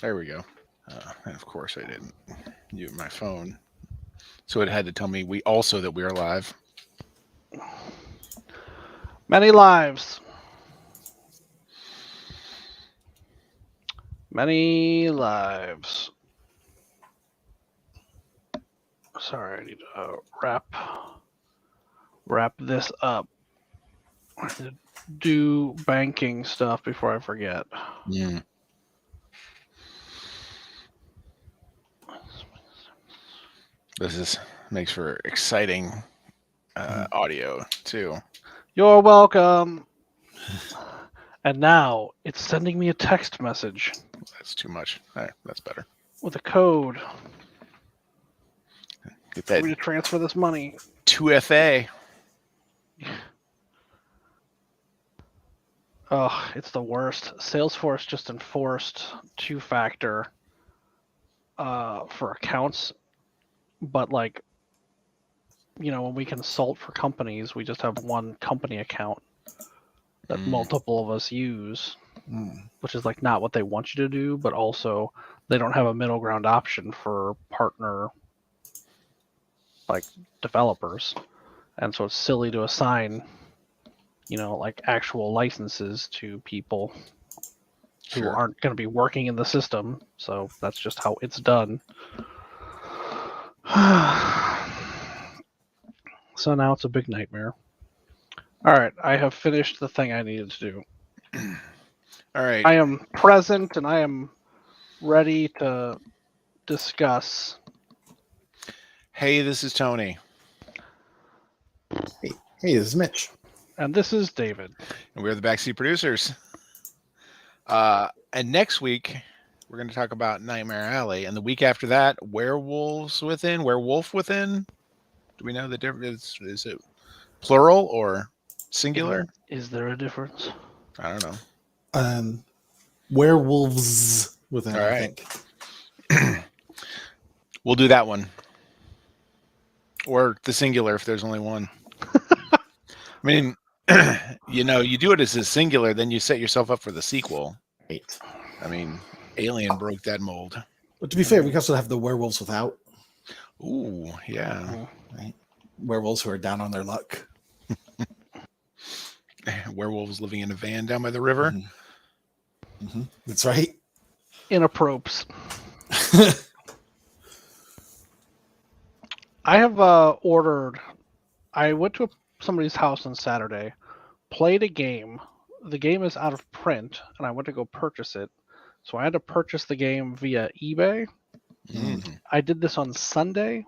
There we go. And of course, I didn't mute my phone, so it had to tell me we are live. Many lives. Many lives. Sorry, I need to wrap this up. I need to do banking stuff before I forget. Mm. This is makes for exciting audio too. You're welcome. And now it's sending me a text message That's too much. That's better. with a code Get for that me to transfer this money. 2FA. Oh, it's the worst. Salesforce just enforced two-factor for accounts, but like, when we consult for companies, we just have one company account that multiple of us use, which is like not what they want you to do, but also they don't have a middle ground option for partner like developers. And so it's silly to assign, like actual licenses to people who Sure. aren't going to be working in the system. So that's just how it's done. So now it's a big nightmare. All right, I have finished the thing I needed to do. All right. I am present and I am ready to discuss. Hey, this is Tony, Hey, this is Mitch. And this is David. and we're the Backseat Producers. And next week we're going to talk about Nightmare Alley, and the week after that, Werewolf Within. Do we know the difference? Is it plural or singular? Is there a difference? I don't know. Werewolves within, All I right. think. We'll do that one. Or the singular if there's only one. I mean, you do it as a singular, then you set yourself up for the sequel. Right. I mean, Alien broke that mold. But to be fair, we can also have the werewolves without. Ooh, yeah. Right? Werewolves who are down on their luck. Werewolves living in a van down by the river. Mm-hmm. That's right. Inappropriate. I have ordered. I went to somebody's house on Saturday, played a game. The game is out of print, and I went to go purchase it. So I had to purchase the game via eBay. Mm. I did this on Sunday.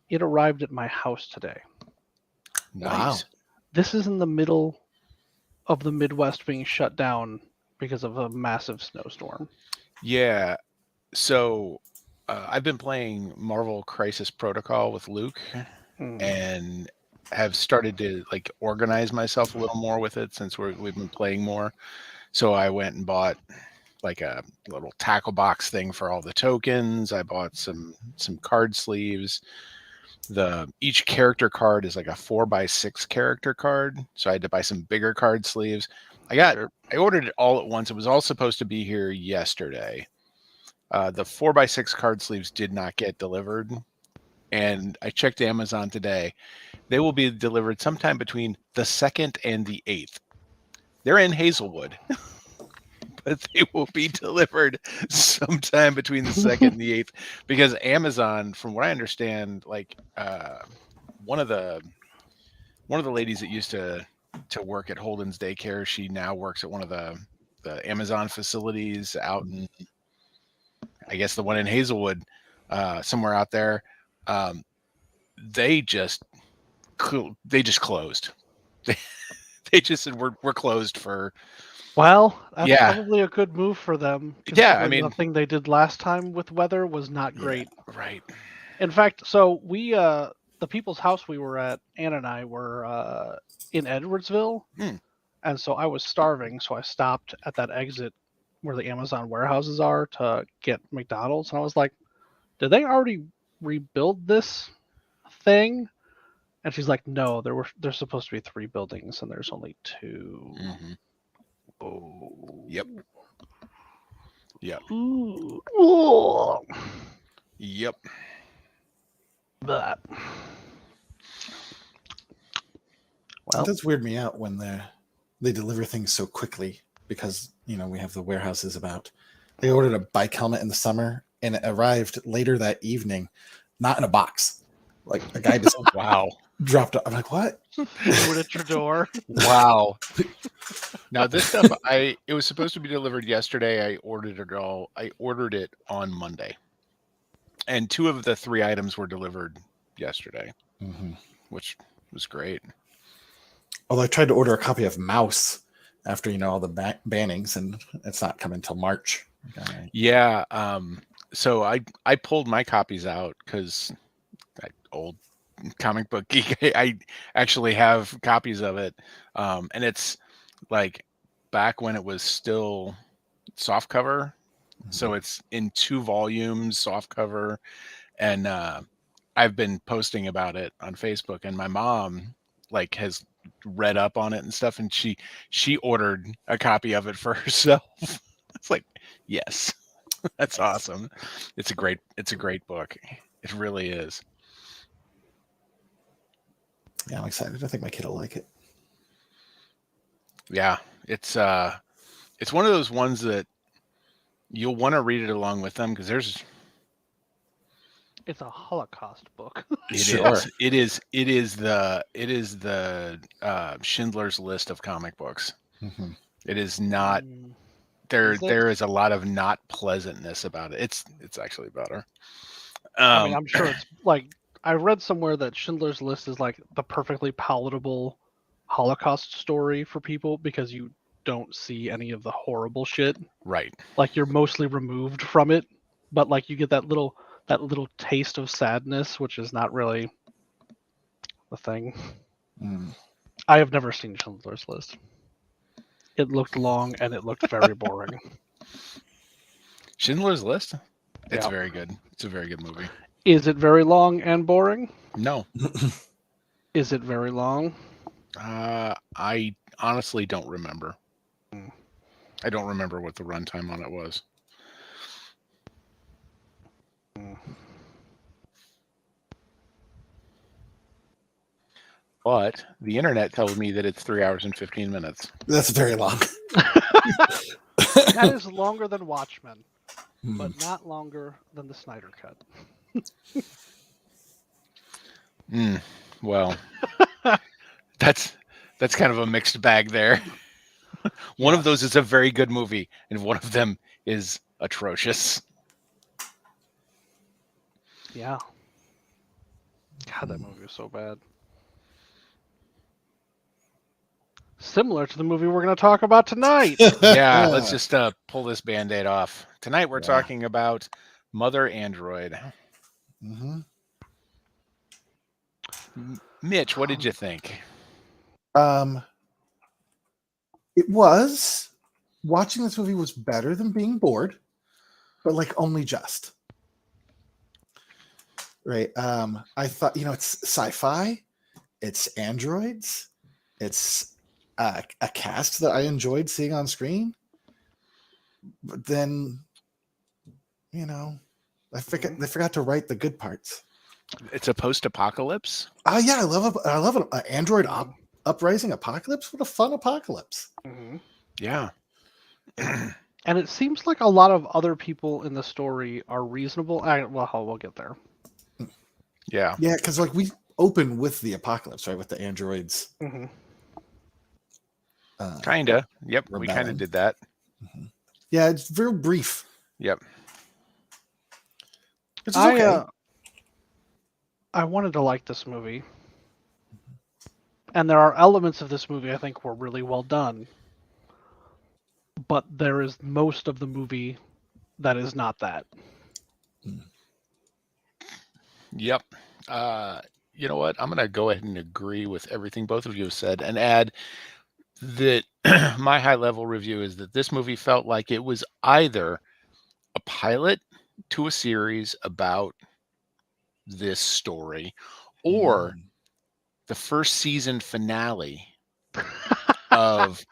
It arrived at my house today. Nice. Wow. This is in the middle of the Midwest being shut down because of a massive snowstorm. Yeah. So I've been playing Marvel Crisis Protocol with Luke and have started to like organize myself a little more with it since we've been playing more. So I went and bought like a little tackle box thing for all the tokens. I bought some card sleeves. Each character card is like a 4x6 character card, so I had to buy some bigger card sleeves. I ordered it all at once. It was all supposed to be here yesterday. The 4x6 card sleeves did not get delivered, and I checked Amazon today. They will be delivered sometime between the 2nd and the 8th. They're in Hazelwood, but they will be delivered sometime between the 2nd and the 8th because Amazon, from what I understand, like one of the ladies that used to work at Holden's daycare, she now works at one of the Amazon facilities out in, I guess, the one in Hazelwood, somewhere out there. They just closed. They just said we're closed for. Well, that's probably a good move for them. Yeah, I mean, the thing they did last time with weather was not great. Right. In fact, so we the people's house we were at, Ann and I were in Edwardsville, and so I was starving, so I stopped at that exit where the Amazon warehouses are to get McDonald's, and I was like, "Did they already rebuild this thing?" And she's like, "No, there's supposed to be 3 buildings, and there's only 2." Mm-hmm. Oh. Yep. Yep. Ooh. Ooh. Yep. That. It Well, does weird me out when they deliver things so quickly because we have the warehouses about. They ordered a bike helmet in the summer and it arrived later that evening, not in a box. Like a guy just Wow. dropped it. I'm like, what? threw it at your door. Wow. Now this stuff, it was supposed to be delivered yesterday. I ordered it on Monday, and 2 of the 3 items were delivered yesterday, Mm-hmm. which was great. Although I tried to order a copy of Mouse after all the bannings, and it's not coming until March. Okay. Yeah. So I pulled my copies out because old comic book geek. I actually have copies of it, and it's like back when it was still soft cover. So it's in 2 volumes, soft cover, and I've been posting about it on Facebook, and my mom has read up on it and stuff, and she ordered a copy of it for herself. It's like, yes, that's awesome. It's a great book. It really is. Yeah, I'm excited. I think my kid will like it. Yeah, it's one of those ones that you'll want to read it along with them because It's a Holocaust book. Sure. it is the Schindler's List of comic books. Mm-hmm. It is not Is it? there is a lot of not pleasantness about it. It's actually better. I mean, I'm sure it's like I read somewhere that Schindler's List is like the perfectly palatable Holocaust story for people because you don't see any of the horrible shit. Right. Like you're mostly removed from it, but like you get that little taste of sadness, which is not really the thing. Mm. I have never seen Schindler's List. It looked long and it looked very boring. Schindler's List? It's Yeah. very good. It's a very good movie. Is it very long and boring? No. Is it very long? I honestly don't remember. Hmm. I don't remember what the runtime on it was. But the internet tells me that it's 3 hours and 15 minutes. That's very long. That is longer than Watchmen, Hmm. but not longer than the Snyder Cut. Well, that's kind of a mixed bag there. One of those is a very good movie, and one of them is atrocious. Yeah. God, that movie was so bad. Similar to the movie we're going to talk about tonight. Yeah, let's just pull this Band-Aid off. Tonight we're Yeah. talking about Mother Android. Mm-hmm. Mitch, what did you think? It was watching this movie was better than being bored, but only just. Right. I thought, it's sci-fi, it's androids, it's a cast that I enjoyed seeing on screen. But then, they forgot to write the good parts. It's a post-apocalypse. Oh yeah, I love an android uprising apocalypse. What a fun apocalypse! Mm-hmm. Yeah. And it seems like a lot of other people in the story are reasonable. We'll get there. Yeah. Yeah, because we open with the apocalypse, right? With the androids. Mm-hmm. Kinda. Yep. We kind rebelling. of did that. Mm-hmm. Yeah, it's very brief. Yep. Which is okay. I wanted to like this movie. And there are elements of this movie I think were really well done. But there is most of the movie that is not that. Yep. You know what? I'm going to go ahead and agree with everything both of you have said and add that my high level review is that this movie felt like it was either a pilot to a series about this story or the first season finale of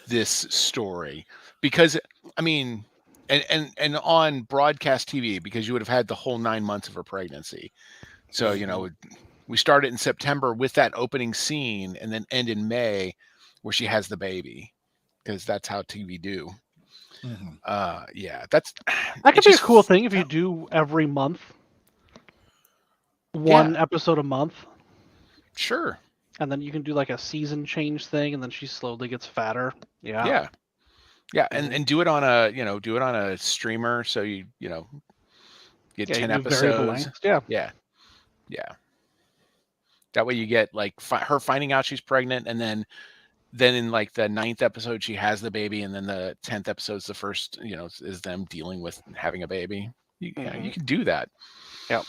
this story. Because, I mean, and on broadcast TV, because you would have had the whole 9 months of her pregnancy. So, we started in September with that opening scene and then end in May where she has the baby, because that's how TV do. Yeah, that could be a cool thing if you do every month. One episode a month. Sure. And then you can do like a season change thing, and then she slowly gets fatter. Yeah. Yeah, and do it on a streamer, so you get 10 episodes. Yeah. That way you get like her finding out she's pregnant, and then in like the 9th episode she has the baby, and then the 10th episode is the first, is them dealing with having a baby. You can do that. Yep.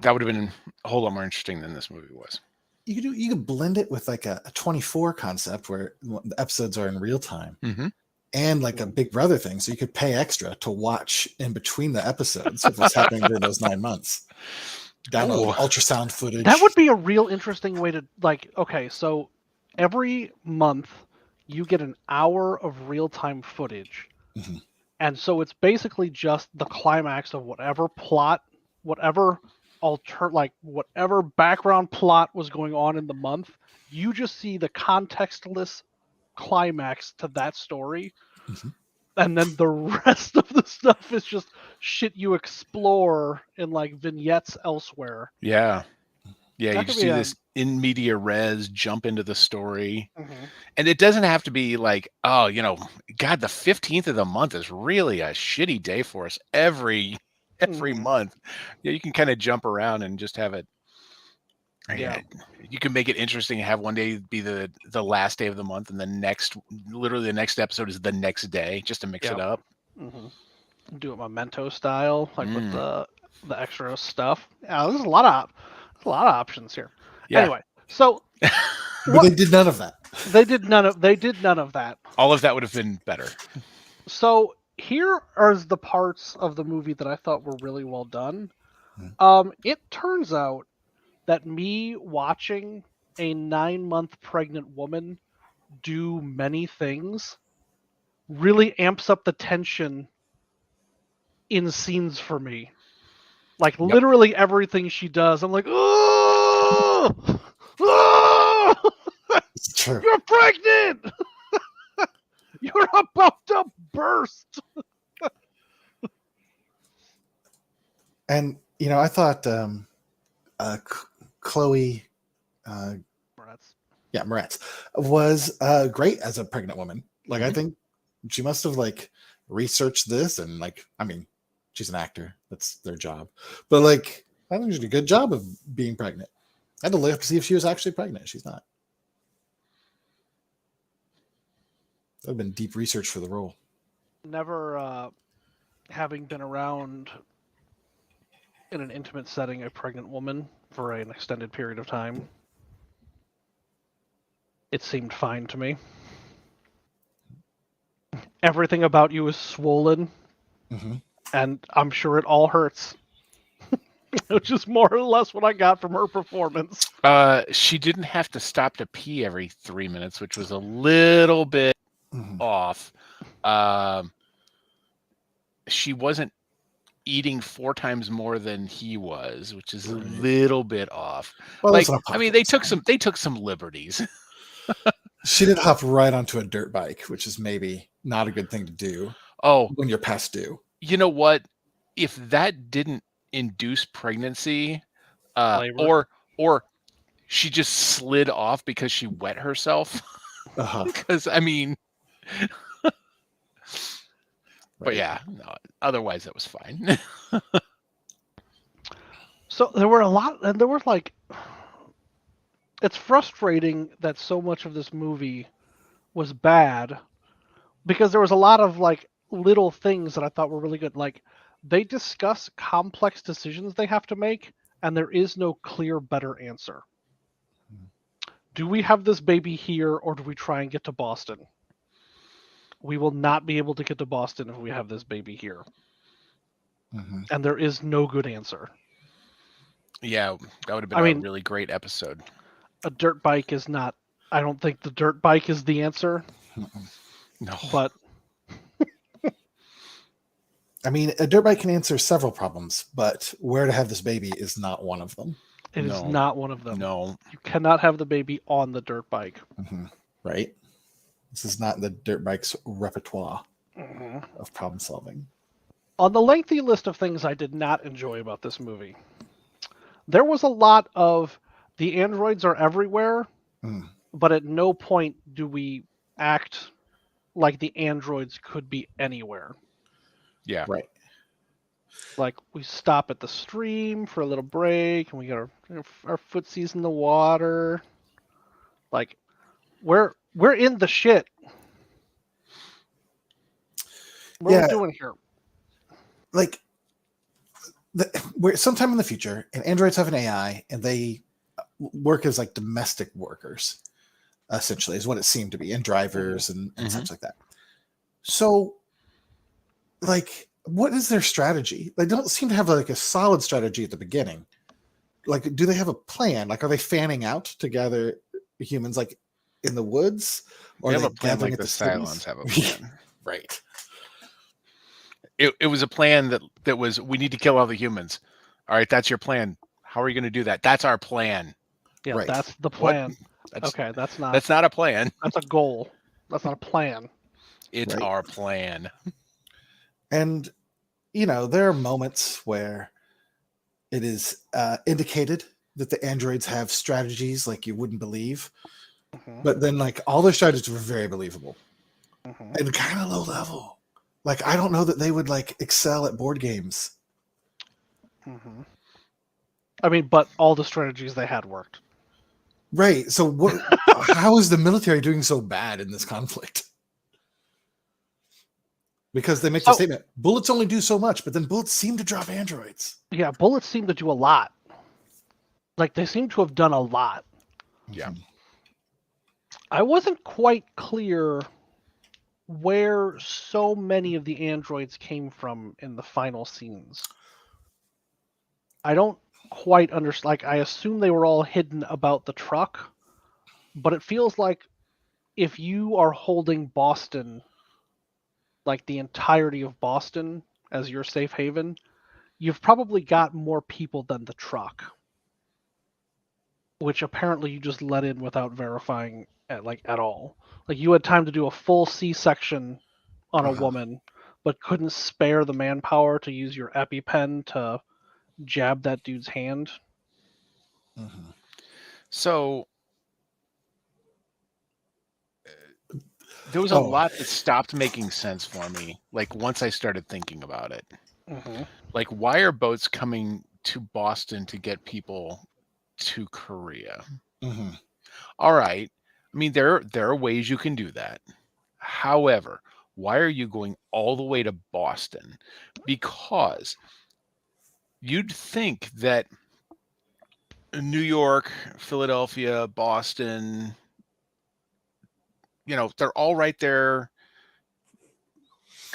That would have been a whole lot more interesting than this movie was. You could blend it with like a 24 concept where the episodes are in real time, and like a Big Brother thing, so you could pay extra to watch in between the episodes of what's happening during those 9 months. Download ultrasound footage. That would be a real interesting way to okay, so every month you get an hour of real-time footage. And so it's basically just the climax of whatever plot, whatever whatever background plot was going on in the month. You just see the contextless climax to that story. And then the rest of the stuff is just shit you explore in like vignettes elsewhere. Yeah. You just do this in media res, jump into the story. And it doesn't have to be like, God, the 15th of the month is really a shitty day for us every month. Yeah, you can kind of jump around and just have it. Yeah, you can make it interesting and have one day be the last day of the month, and the next episode is the next day, just to mix it up. Do it Memento style, like with the extra stuff. Yeah, there's a lot of options here. Yeah. Anyway, so but they did none of that. They did none of that. All of that would have been better. So here are the parts of the movie that I thought were really well done. It turns out that me watching a 9-month pregnant woman do many things really amps up the tension in scenes for me. Like literally everything she does, I'm like, oh, it's true. You're pregnant. You're about to burst. And I thought Chloe Moretz was great as a pregnant woman. Like I think she must have like researched this, and like, I mean, she's an actor, that's their job, but like I think she did a good job of being pregnant. I had to look up to see if she was actually pregnant. She's not. That would have been deep research for the role. Never having been around in an intimate setting a pregnant woman for an extended period of time, it seemed fine to me. Everything about you is swollen, and I'm sure it all hurts. Which is more or less what I got from her performance. She didn't have to stop to pee every 3 minutes, which was a little bit off. She wasn't eating 4 times more than he was, which is a little bit off. Well, like, I mean, they took some liberties. She did hop right onto a dirt bike, which is maybe not a good thing to do. Oh, when you're past due. You know what? If that didn't induce pregnancy, or she just slid off because she wet herself. Because I mean, but yeah, no, otherwise that was fine. So there were a lot, and there was like, it's frustrating that so much of this movie was bad, because there was a lot of like little things that I thought were really good. Like, they discuss complex decisions they have to make, and there is no clear, better answer. Do we have this baby here, or do we try and get to Boston? We will not be able to get to Boston if we have this baby here. And there is no good answer. Yeah, that would have been a really great episode. A dirt bike is not... I don't think the dirt bike is the answer. No. But... I mean, a dirt bike can answer several problems, but where to have this baby is not one of them. It is No. not one of them. No. You cannot have the baby on the dirt bike. Right? This is not the dirt bike's repertoire Mm-hmm. of problem solving. On the lengthy list of things I did not enjoy about this movie, there was a lot of the androids are everywhere, but at no point do we act like the androids could be anywhere. Yeah. Right. Like we stop at the stream for a little break, and we got our footsies in the water. Like we're in the shit. What are we doing here? Like, we're sometime in the future, and androids have an AI, and they work as like domestic workers, essentially, is what it seemed to be, and drivers and such like that. So, like, what is their strategy? They don't seem to have like a solid strategy at the beginning. Like, do they have a plan? Like, are they fanning out to gather humans like in the woods, or They are have they a plan gathering like at the cities? Cylons have a plan. Right. It was a plan that was, we need to kill all the humans. All right, that's your plan. How are you going to do that? That's our plan. Yeah, Right. that's the plan. That's, Okay, that's not a plan. that's a goal. That's not a plan. It's Right. our plan. And, you know, there are moments where it is indicated that the androids have strategies like you wouldn't believe. But then, like, all their strategies were very believable and kind of low level. Like, I don't know that they would, like, excel at board games. I mean, but all the strategies they had worked. Right. So, what? How is the military doing so bad in this conflict? Because they make the statement, bullets only do so much, but then bullets seem to drop androids. Yeah, bullets seem to do a lot. Like, they seem to have done a lot. Yeah. I wasn't quite clear where so many of the androids came from in the final scenes. I don't quite understand. Like, I assume they were all hidden about the truck, but it feels like if you are holding Boston, like the entirety of Boston as your safe haven, you've probably got more people than the truck, which apparently you just let in without verifying at all. Like, you had time to do a full C-section on a woman, but couldn't spare the manpower to use your EpiPen to jab that dude's hand. So there was a lot that stopped making sense for me, like, once I started thinking about it. Like, why are boats coming to Boston to get people to Korea? All right. I mean, there are ways you can do that. However, why are you going all the way to Boston? Because you'd think that New York, Philadelphia, Boston, you know, they're all right there.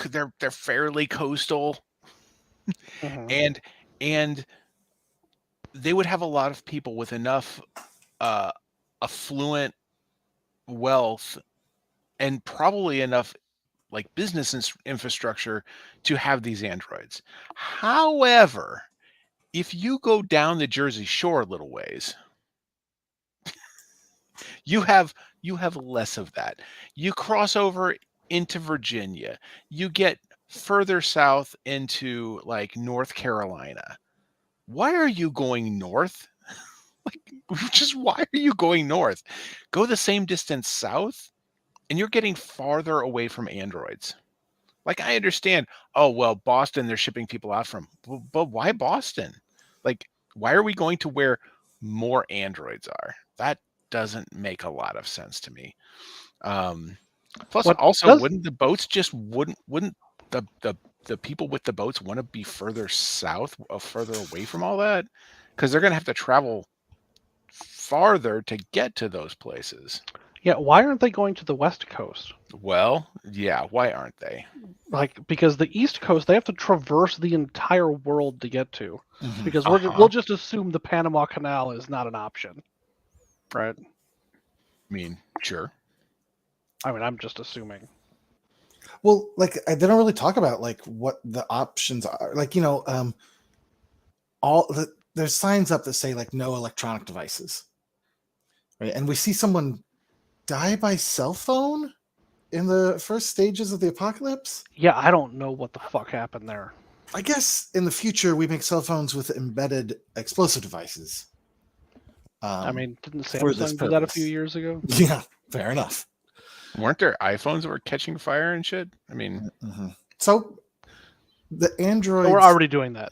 They're fairly coastal. And they would have a lot of people with enough affluent wealth and probably enough like business infrastructure to have these androids. However, if you go down the Jersey Shore a little ways, you have less of that. You cross over into Virginia, you get further south into like North Carolina. Why are you going north? Like, just why are you going north? Go the same distance south and you're getting farther away from androids. Like, I understand, oh, well, Boston, they're shipping people out from, but why Boston? Like, why are we going to where more androids are? That doesn't make a lot of sense to me. Plus, wouldn't the boats just, wouldn't the people with the boats want to be further south, further away from all that? Because they're going to have to travel farther to get to those places. Yeah, why aren't they going to the West Coast? Well, yeah, why aren't they? Like, because the East Coast, they have to traverse the entire world to get to. Because we'll just assume the Panama Canal is not an option, right? I mean, sure. I mean, I'm just assuming. Well, like they don't really talk about like what the options are. Like there's signs up that say like no electronic devices, right? And we see someone die by cell phone in the first stages of the apocalypse. Yeah, I don't know what the fuck happened there. I guess in the future we make cell phones with embedded explosive devices. I mean, didn't for this Samsung do that a purpose. few years ago? Yeah, fair enough. Weren't there iPhones that were catching fire and shit? I mean, So the androids We're already doing that.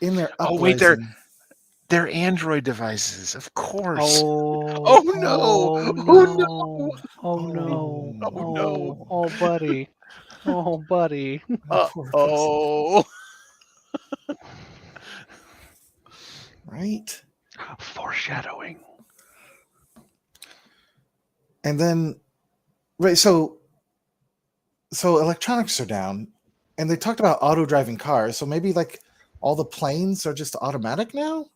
in their Oh, wait, they're- uprising- they're Android devices, of course. Oh, Oh, no. Oh Oh, no! Oh no! Oh, no. Oh, buddy! Oh, buddy! poor person, Oh, right? Foreshadowing. And then right, so electronics are down, and they talked about auto driving cars. So maybe like all the planes are just automatic now.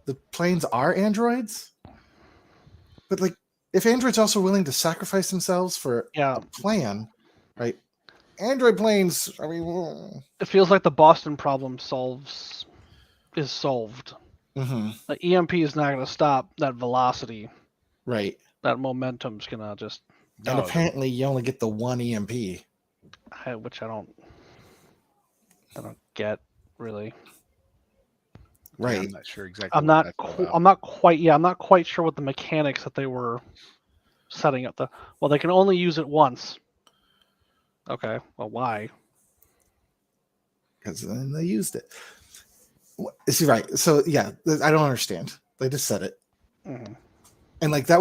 The planes are androids, but like if androids also willing to sacrifice themselves for Yeah, a plan, right? Android planes. I mean, it feels like the Boston problem is solved. The EMP is not going to stop that velocity. right. That momentum's going to just, And no, apparently, you only get the one EMP. which I don't get really. Right. I'm not sure exactly. I'm what not. that's Qu- about. I'm not quite. Yeah, I'm not quite sure what the mechanics that they were setting up. Well, they can only use it once. Okay. Well, why? Because then they used it. Is he right? So yeah, I don't understand. They just said it, Mhm. and like they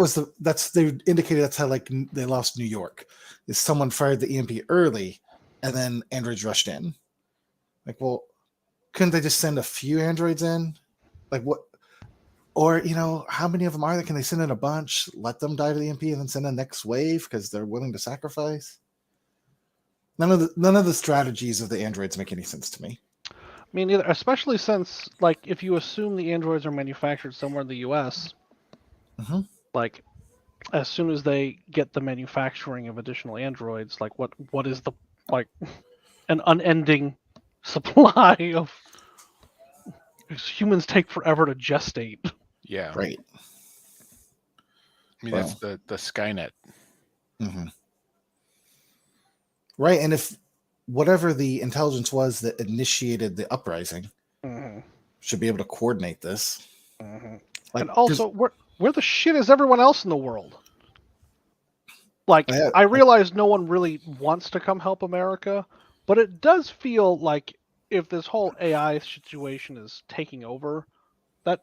indicated that's how like they lost New York. Is someone fired the EMP early, and then androids rushed in. Like, well, couldn't they just send a few androids in? Like what? Or how many of them are there? Can they send in a bunch, let them die to the EMP, and then send a next wave because they're willing to sacrifice? None of the strategies of the androids make any sense to me. Me neither. Especially since, like, if you assume the androids are manufactured somewhere in the U.S., Mhm. like, as soon as they get the manufacturing of additional androids, like, what is the an unending supply of? Because humans take forever to gestate. Yeah, Right. I mean, that's the Skynet. Mm-hmm. Right, and if whatever the intelligence was that initiated the uprising Mm-hmm. should be able to coordinate this. Mm-hmm. Like, And also, where the shit is everyone else in the world? Like, Yeah. I realize no one really wants to come help America, but it does feel like if this whole AI situation is taking over, that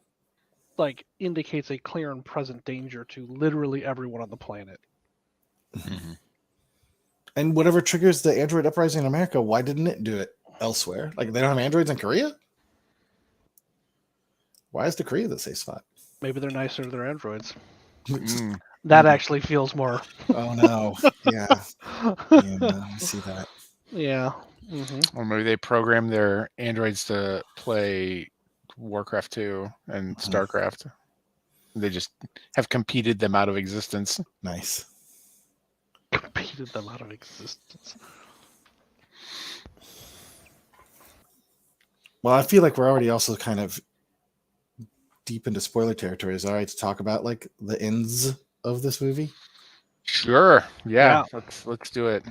like indicates a clear and present danger to literally everyone on the planet. Mhm. and whatever triggers the android uprising in America, why didn't it do it elsewhere? Like they don't have androids in Korea? Why is the Korea the safe spot? Maybe they're nicer to their androids. Mm. That actually feels more. Oh no. Yeah. I see that. Yeah. Mm-hmm. Or maybe they program their androids to play Warcraft 2 and Mhm. StarCraft. They just have competed them out of existence. Nice. Competed them out of existence. Well, I feel like we're already also kind of deep into spoiler territory. Is it all right to talk about like the ends of this movie? Sure. Yeah. Let's do it.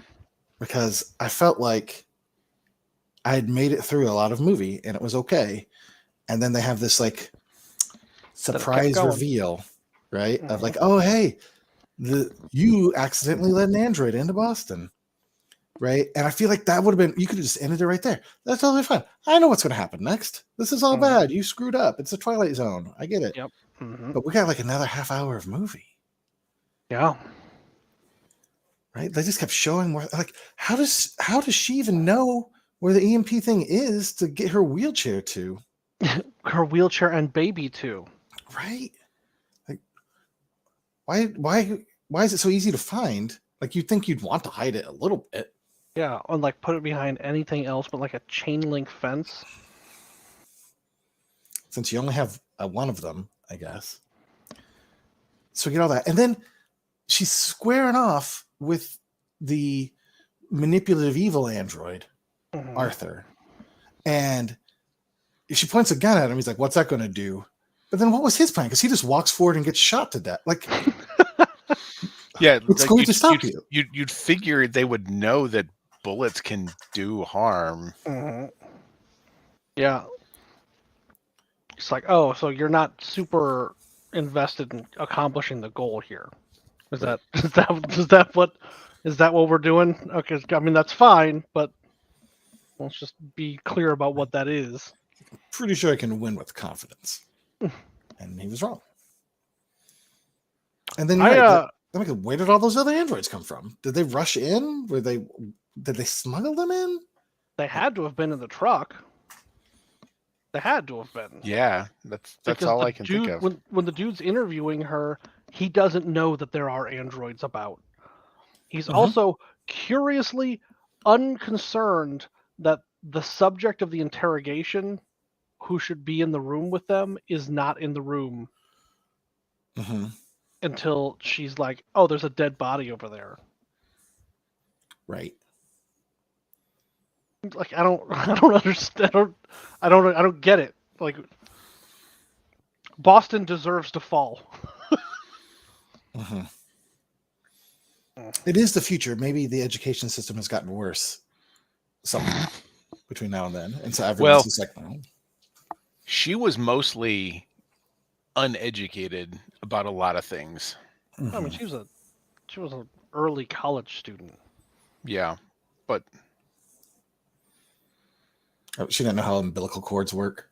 Because I felt like I had made it through a lot of movie and it was okay. And then they have this like surprise going. reveal, right? Of Mhm. like, oh hey, you accidentally let an android into Boston. Right. And I feel like that would have been, you could have just ended it right there. That's totally fine. I know what's going to happen next. This is all Mhm. bad. You screwed up. It's a Twilight Zone. I get it. Yep. Mm-hmm. But we got like another half hour of movie. Yeah. Right. They just kept showing where, like, how does she even know where the EMP thing is to get her wheelchair to? Her wheelchair and baby too. Right. Like, why is it so easy to find? Like, you'd think you'd want to hide it a little bit. Yeah, and like put it behind anything else but like a chain link fence. Since you only have one of them, I guess. So we get all that. And then she's squaring off with the manipulative evil android, Mhm. Arthur, and she points a gun at him. He's like, "What's that going to do?" But then, what was his plan? Because he just walks forward and gets shot to death. Like, Yeah, it's like going to stop you. you'd figure they would know that bullets can do harm. Mhm. Yeah. It's like, oh, so you're not super invested in accomplishing the goal here. Is Right. is that what we're doing? Okay, I mean that's fine, but let's just be clear about what that is. Pretty sure I can win with confidence. And he was wrong. And then where did all those other androids come from? Did they rush in? Did they smuggle them in? They had to have been in the truck. They had to have been. Yeah, that's Because all the I can think dude, of. when the dude's interviewing her, he doesn't know that there are androids about. He's Mhm. also curiously unconcerned that the subject of the interrogation, who should be in the room with them, is not in the room Mhm. until she's like, "Oh, there's a dead body over there." Right. Like I don't understand. I don't get it. Like Boston deserves to fall. Mhm. It is the future. Maybe the education system has gotten worse somehow between now and then, and so everyone's Well, just like, "Oh." she was mostly uneducated about a lot of things. I mean, Mhm. she was an early college student. Yeah, but She didn't know how umbilical cords work.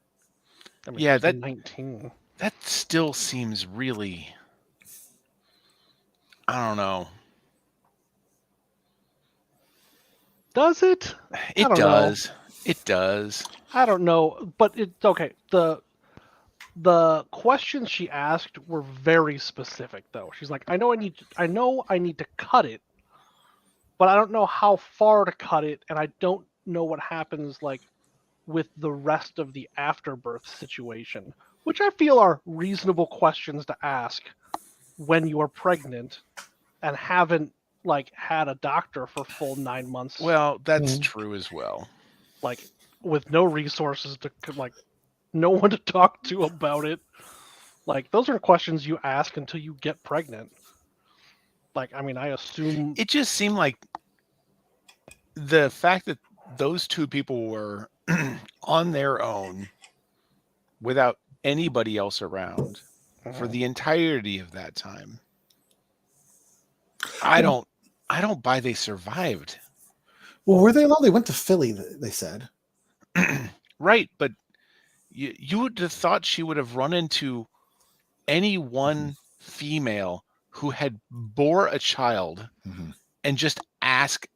I mean, yeah, she's 19. that still seems really, I don't know. Does it? It don't know. does. It does. I don't know, but it's okay. The questions she asked were very specific, though. She's like, I know I need to cut it, but I don't know how far to cut it, and I don't know what happens like with the rest of the afterbirth situation, which I feel are reasonable questions to ask when you are pregnant and haven't like had a doctor for full 9 months. Well, that's Mhm. true as well. Like with no resources to like no one to talk to about it. Like those are questions you ask until you get pregnant. Like I mean, I assume It just seemed like the fact that those two people were on their own without anybody else around for the entirety of that time. I don't buy they survived. Well, were they alone? They went to Philly, they said. Right, but you would have thought she would have run into any one female who had bore a child Mhm. and just ask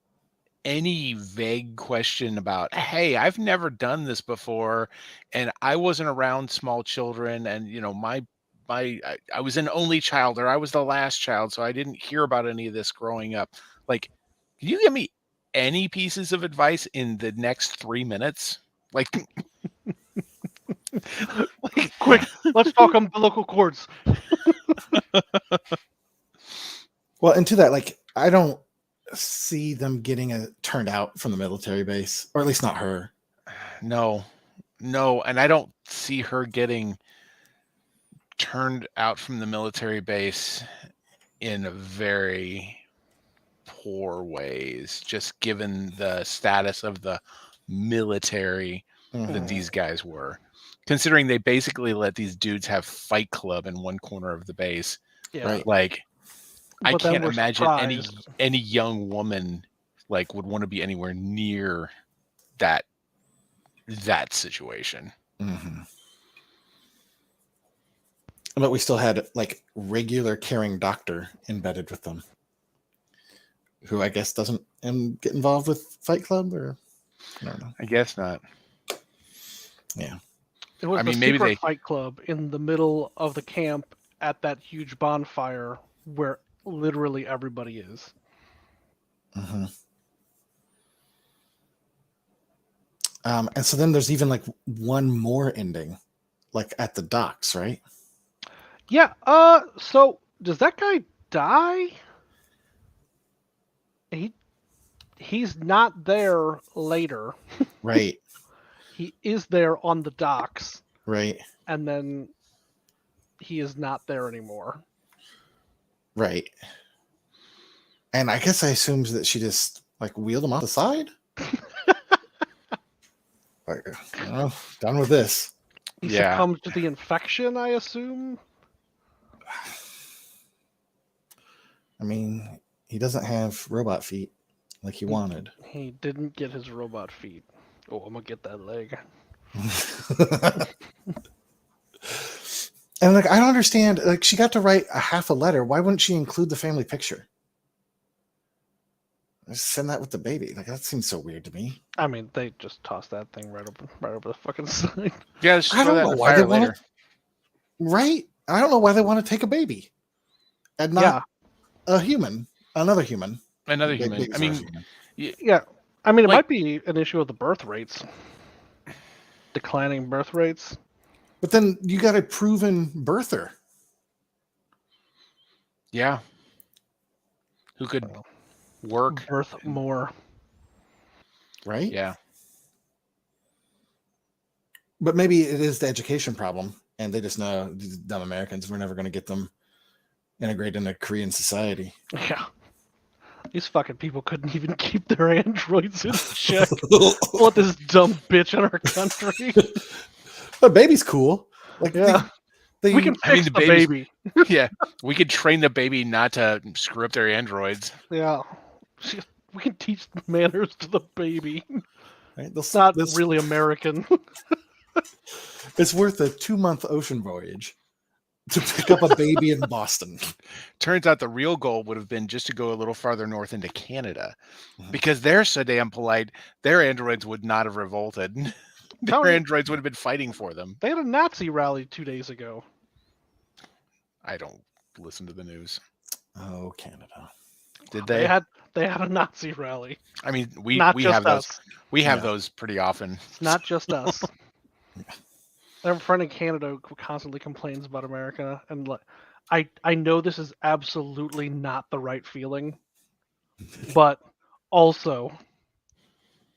any vague question about, hey, I've never done this before, and I wasn't around small children, and I was an only child, or I was the last child, so I didn't hear about any of this growing up. Like, can you give me any pieces of advice in the next 3 minutes? Like, quick, let's talk umbilical cords. Well, and to that, like, I don't see them getting turned out from the military base, or at least not her. no, and I don't see her getting turned out from the military base in a very poor ways, just given the status of the military that these guys were. Considering they basically let these dudes have Fight Club in one corner of the base. Yeah. Right. Like, I But then can't we're imagine surprised. any young woman like would want to be anywhere near that situation. Mm-hmm. But we still had like regular caring doctor embedded with them, who I guess doesn't get involved with Fight Club, or I don't know. I guess not. Yeah. It was I the mean, maybe secret they- fight club in the middle of the camp at that huge bonfire where literally everybody is. Mm-hmm. And so then there's even like one more ending, like at the docks, right? Yeah. So does that guy die? he's not there later. Right. He is there on the docks, Right. and then he is not there anymore. Right. And I guess I assumed that she just like wheeled him off the side. Like, oh, done with this. He Yeah. succumbs to the infection, I assume. I mean, he doesn't have robot feet like he wanted. He didn't get his robot feet. Oh, I'm gonna get that leg. And like, I don't understand. Like, she got to write a half a letter. Why wouldn't she include the family picture? Just send that with the baby. Like, that seems so weird to me. I mean, they just tossed that thing right over the fucking side. Yeah, let's I throw don't that in know the why fire they want later. to. Right? I don't know why they want to take a baby and not Yeah, a human, another human. Another Big human. babies I are mean, human. yeah. I mean, it Like- might be an issue of the birth rates, declining birth rates. But then you got a proven birther. yeah. Who could Well, work? Birth more. Right? Yeah. But maybe it is the education problem, and they just know these dumb Americans, we're never going to get them integrated into Korean society. Yeah. These fucking people couldn't even keep their androids in check. What this dumb bitch in our country? But baby's cool. Like, Yeah. they, We can fix I mean, the the baby's- baby. Yeah. We could train the baby not to screw up their androids. Yeah. We can teach manners to the baby. right? It's not really American. It's worth a 2-month ocean voyage to pick up a baby in Boston. Turns out the real goal would have been just to go a little farther north into Canada, Mhm. because they're so damn polite. Their androids would not have revolted. Their Tony- androids would have been fighting for them. They had a Nazi rally 2 days ago. I don't listen to the news. Oh, Canada. Did They they? had a Nazi rally. I mean, we Not we just have us. those. We have Yeah. those pretty often. It's not just us. I have a friend in Canada who constantly complains about America, and I know this is absolutely not the right feeling, but also,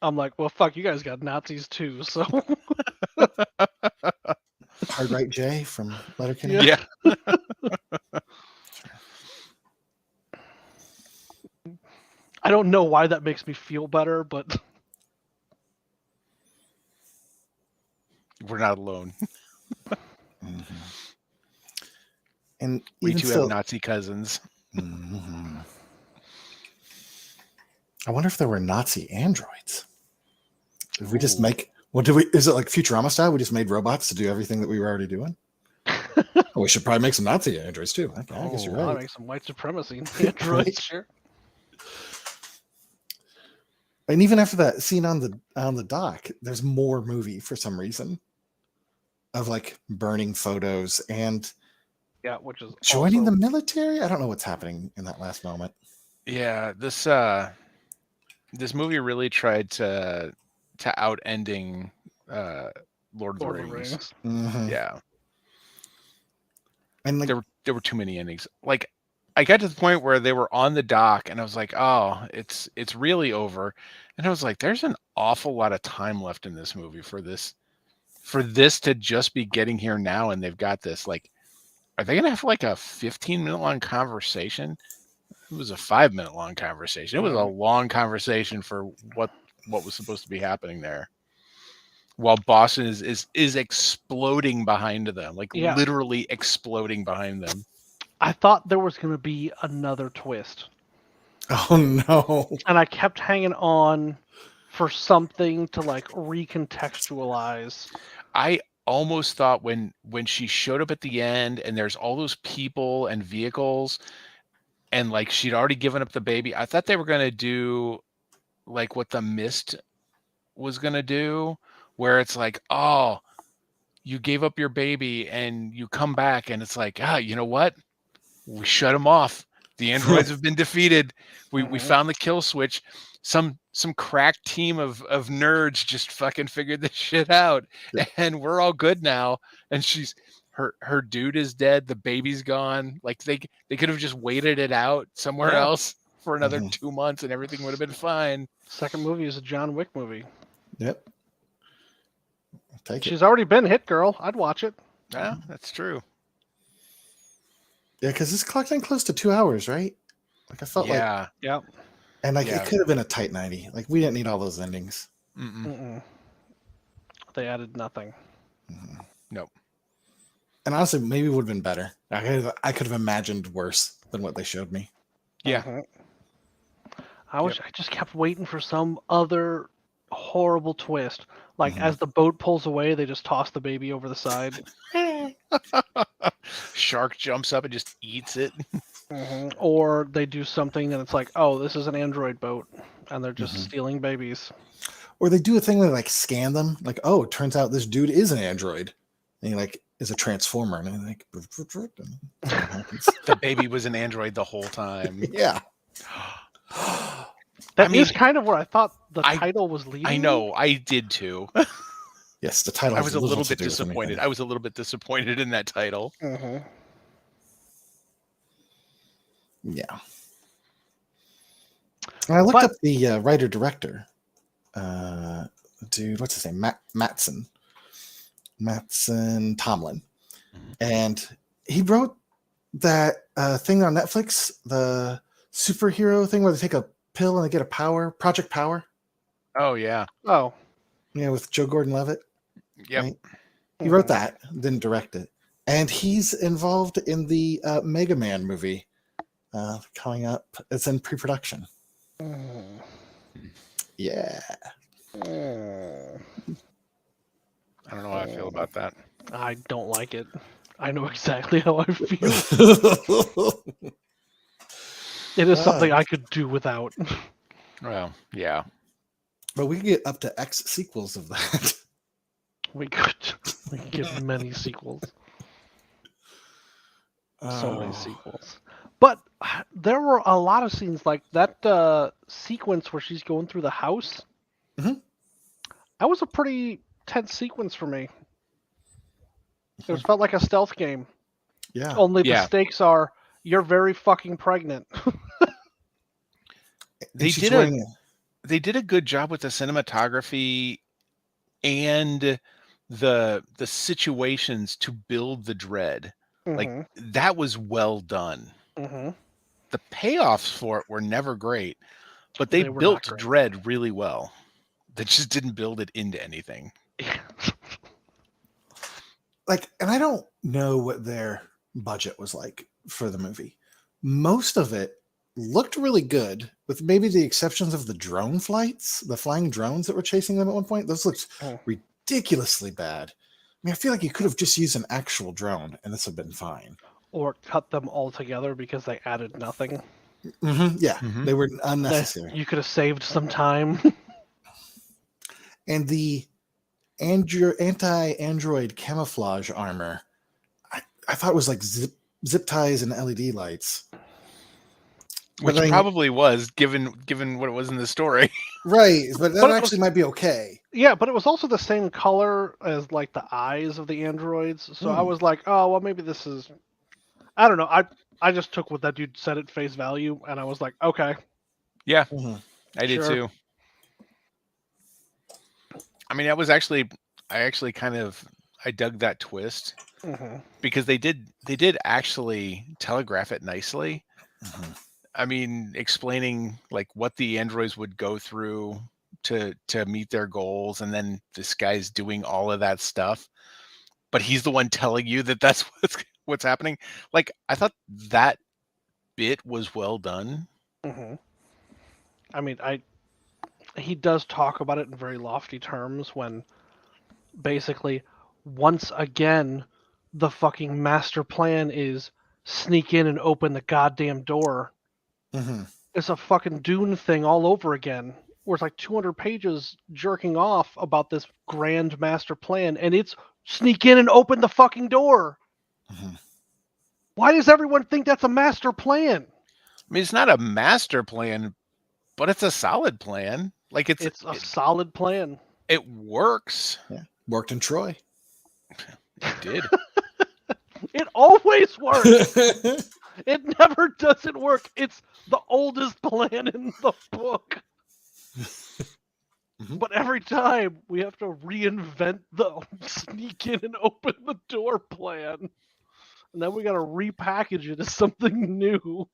I'm like, well, fuck, you guys got Nazis too, so Hard right J from Letterkenny. Yeah. Yeah. I don't know why that makes me feel better, but We're not alone. Mhm. And We even too still, have Nazi cousins. Mhm. I wonder if there were Nazi androids. If we just Ooh. make, what do we, is it like Futurama style? We just made robots to do everything that we were already doing? Oh, we should probably make some Nazi androids too. Okay, I guess you're I'll right. make some white supremacy androids. Sure. And even after that scene on the dock, there's more movie for some reason of like burning photos and Yeah, which is joining also, the military. I don't know what's happening in that last moment. Yeah, this movie really tried to out ending Lord of the Lord of the Rings. Rings. Mhm. Yeah, And like, there were too many endings. Like, I got to the point where they were on the dock, and I was like, "Oh, it's really over." And I was like, "There's an awful lot of time left in this movie for this to just be getting here now." And they've got this. Like, are they gonna have like a 15-minute long conversation? It was a 5-minute long conversation. It was a long conversation for what was supposed to be happening there. While Boston is exploding behind them, like Yeah. literally exploding behind them. I thought there was going to be another twist, oh no. and I kept hanging on for something to like recontextualize. I almost thought when she showed up at the end and there's all those people and vehicles and like she'd already given up the baby, I thought they were going to do like what the Mist was going to do, where it's like, oh, you gave up your baby and you come back and it's like, you know what? We shut them off. The androids have been defeated. We Mhm. found the kill switch. Some crack team of nerds just fucking figured this shit out, Yeah. and we're all good now. And her dude is dead. The baby's gone. Like they could have just waited it out somewhere Yeah. else. for another Mhm. 2 months, and everything would have been fine. Second movie is a John Wick movie. Yep. I'll take it. She's already been Hit Girl. I'd watch it. Yeah, that's true. Yeah, because it's clocked in close to 2 hours, right? Like I felt like, Yeah. Yep. and like Yeah. it could have been a tight 90. Like we didn't need all those endings. Mm-mm. Mm-mm. They added nothing. Nope. And honestly, maybe it would have been better. I could have imagined worse than what they showed me. Yeah. Mhm. I just kept waiting for some other horrible twist. Like Mhm. as the boat pulls away, they just toss the baby over the side. Shark jumps up and just eats it. Or they do something and it's like, oh, this is an android boat, and they're just Mhm. stealing babies. Or they do a thing where they like scan them, like, oh, it turns out this dude is an android. And he like is a transformer. And they're like, and something happens. The baby was an android the whole time. Yeah. That is mean, kind of where I thought the I- title was leading. I know, I did too. Yes, the title I has was a little to bit do with disappointed. anything. I was a little bit disappointed in that title. Mhm. Yeah. And I looked But- up the writer director. Dude, what's his name? Mattson Tomlin. Mhm. And he wrote that thing on Netflix, the superhero thing where they take a pill and they get a power, Project Power. Oh yeah. Oh. Yeah, with Joe Gordon-Levitt. Yep. Right? He wrote Mhm. that, didn't direct it. And he's involved in the Mega Man movie coming up. It's in pre-production. Mhm. Yeah. Mhm. I don't know how I feel about that. I don't like it. I know exactly how I feel. It is something I could do without. Well, yeah. But we could get up to X sequels of that. We could get many sequels. So many sequels. But there were a lot of scenes like that sequence where she's going through the house. Mhm. That was a pretty tense sequence for me. It was felt like a stealth game. Yeah. Only the Yeah. stakes are you're very fucking pregnant. And They she's did wearing They did a good job with the cinematography and the situations to build the dread. Like Mhm, that was well done. mhm. The payoffs for it were never great, but they They were not built great. dread really well. They just didn't build it into anything. like, and I don't know what their budget was like for the movie. Most of it looked really good, with maybe the exceptions of the drone flights, the flying drones that were chasing them at one point. Those looked Oh. ridiculously bad. I mean, I feel like you could have just used an actual drone and this would have been fine. Or cut them all together because they added nothing. Yeah, Mhm. they were That- unnecessary. You could have saved some time. And the anti-android camouflage armor, I thought was like zip ties and LED lights. Which I mean- probably was given what it was in the story. Right, but that But it actually might be okay. Yeah, but it was also the same color as like the eyes of the androids. So I Hmm. was like, oh well, maybe this is. I don't know. I just took what that dude said at face value, and I was like, okay. Yeah, Mhm. I did Sure. too. I mean, I dug that twist Mhm. because they did actually telegraph it nicely. Mhm. I mean, explaining like what the androids would go through to meet their goals, and then this guy's doing all of that stuff, but he's the one telling you that that's what's happening. Like, I thought that bit was well done. Mhm. I mean, he does talk about it in very lofty terms when basically once again the fucking master plan is sneak in and open the goddamn door. Mhm. It's a fucking Dune thing all over again. Where it's like 200 pages jerking off about this grand master plan, and it's sneak in and open the fucking door. Mhm. Why does everyone think that's a master plan? I mean, it's not a master plan, but it's a solid plan. Like It's a solid plan. it works. Worked in Troy. It did. It always works. It never doesn't work. It's the oldest plan in the book. But every time we have to reinvent the sneak in and open the door plan. And then we got to repackage it as something new.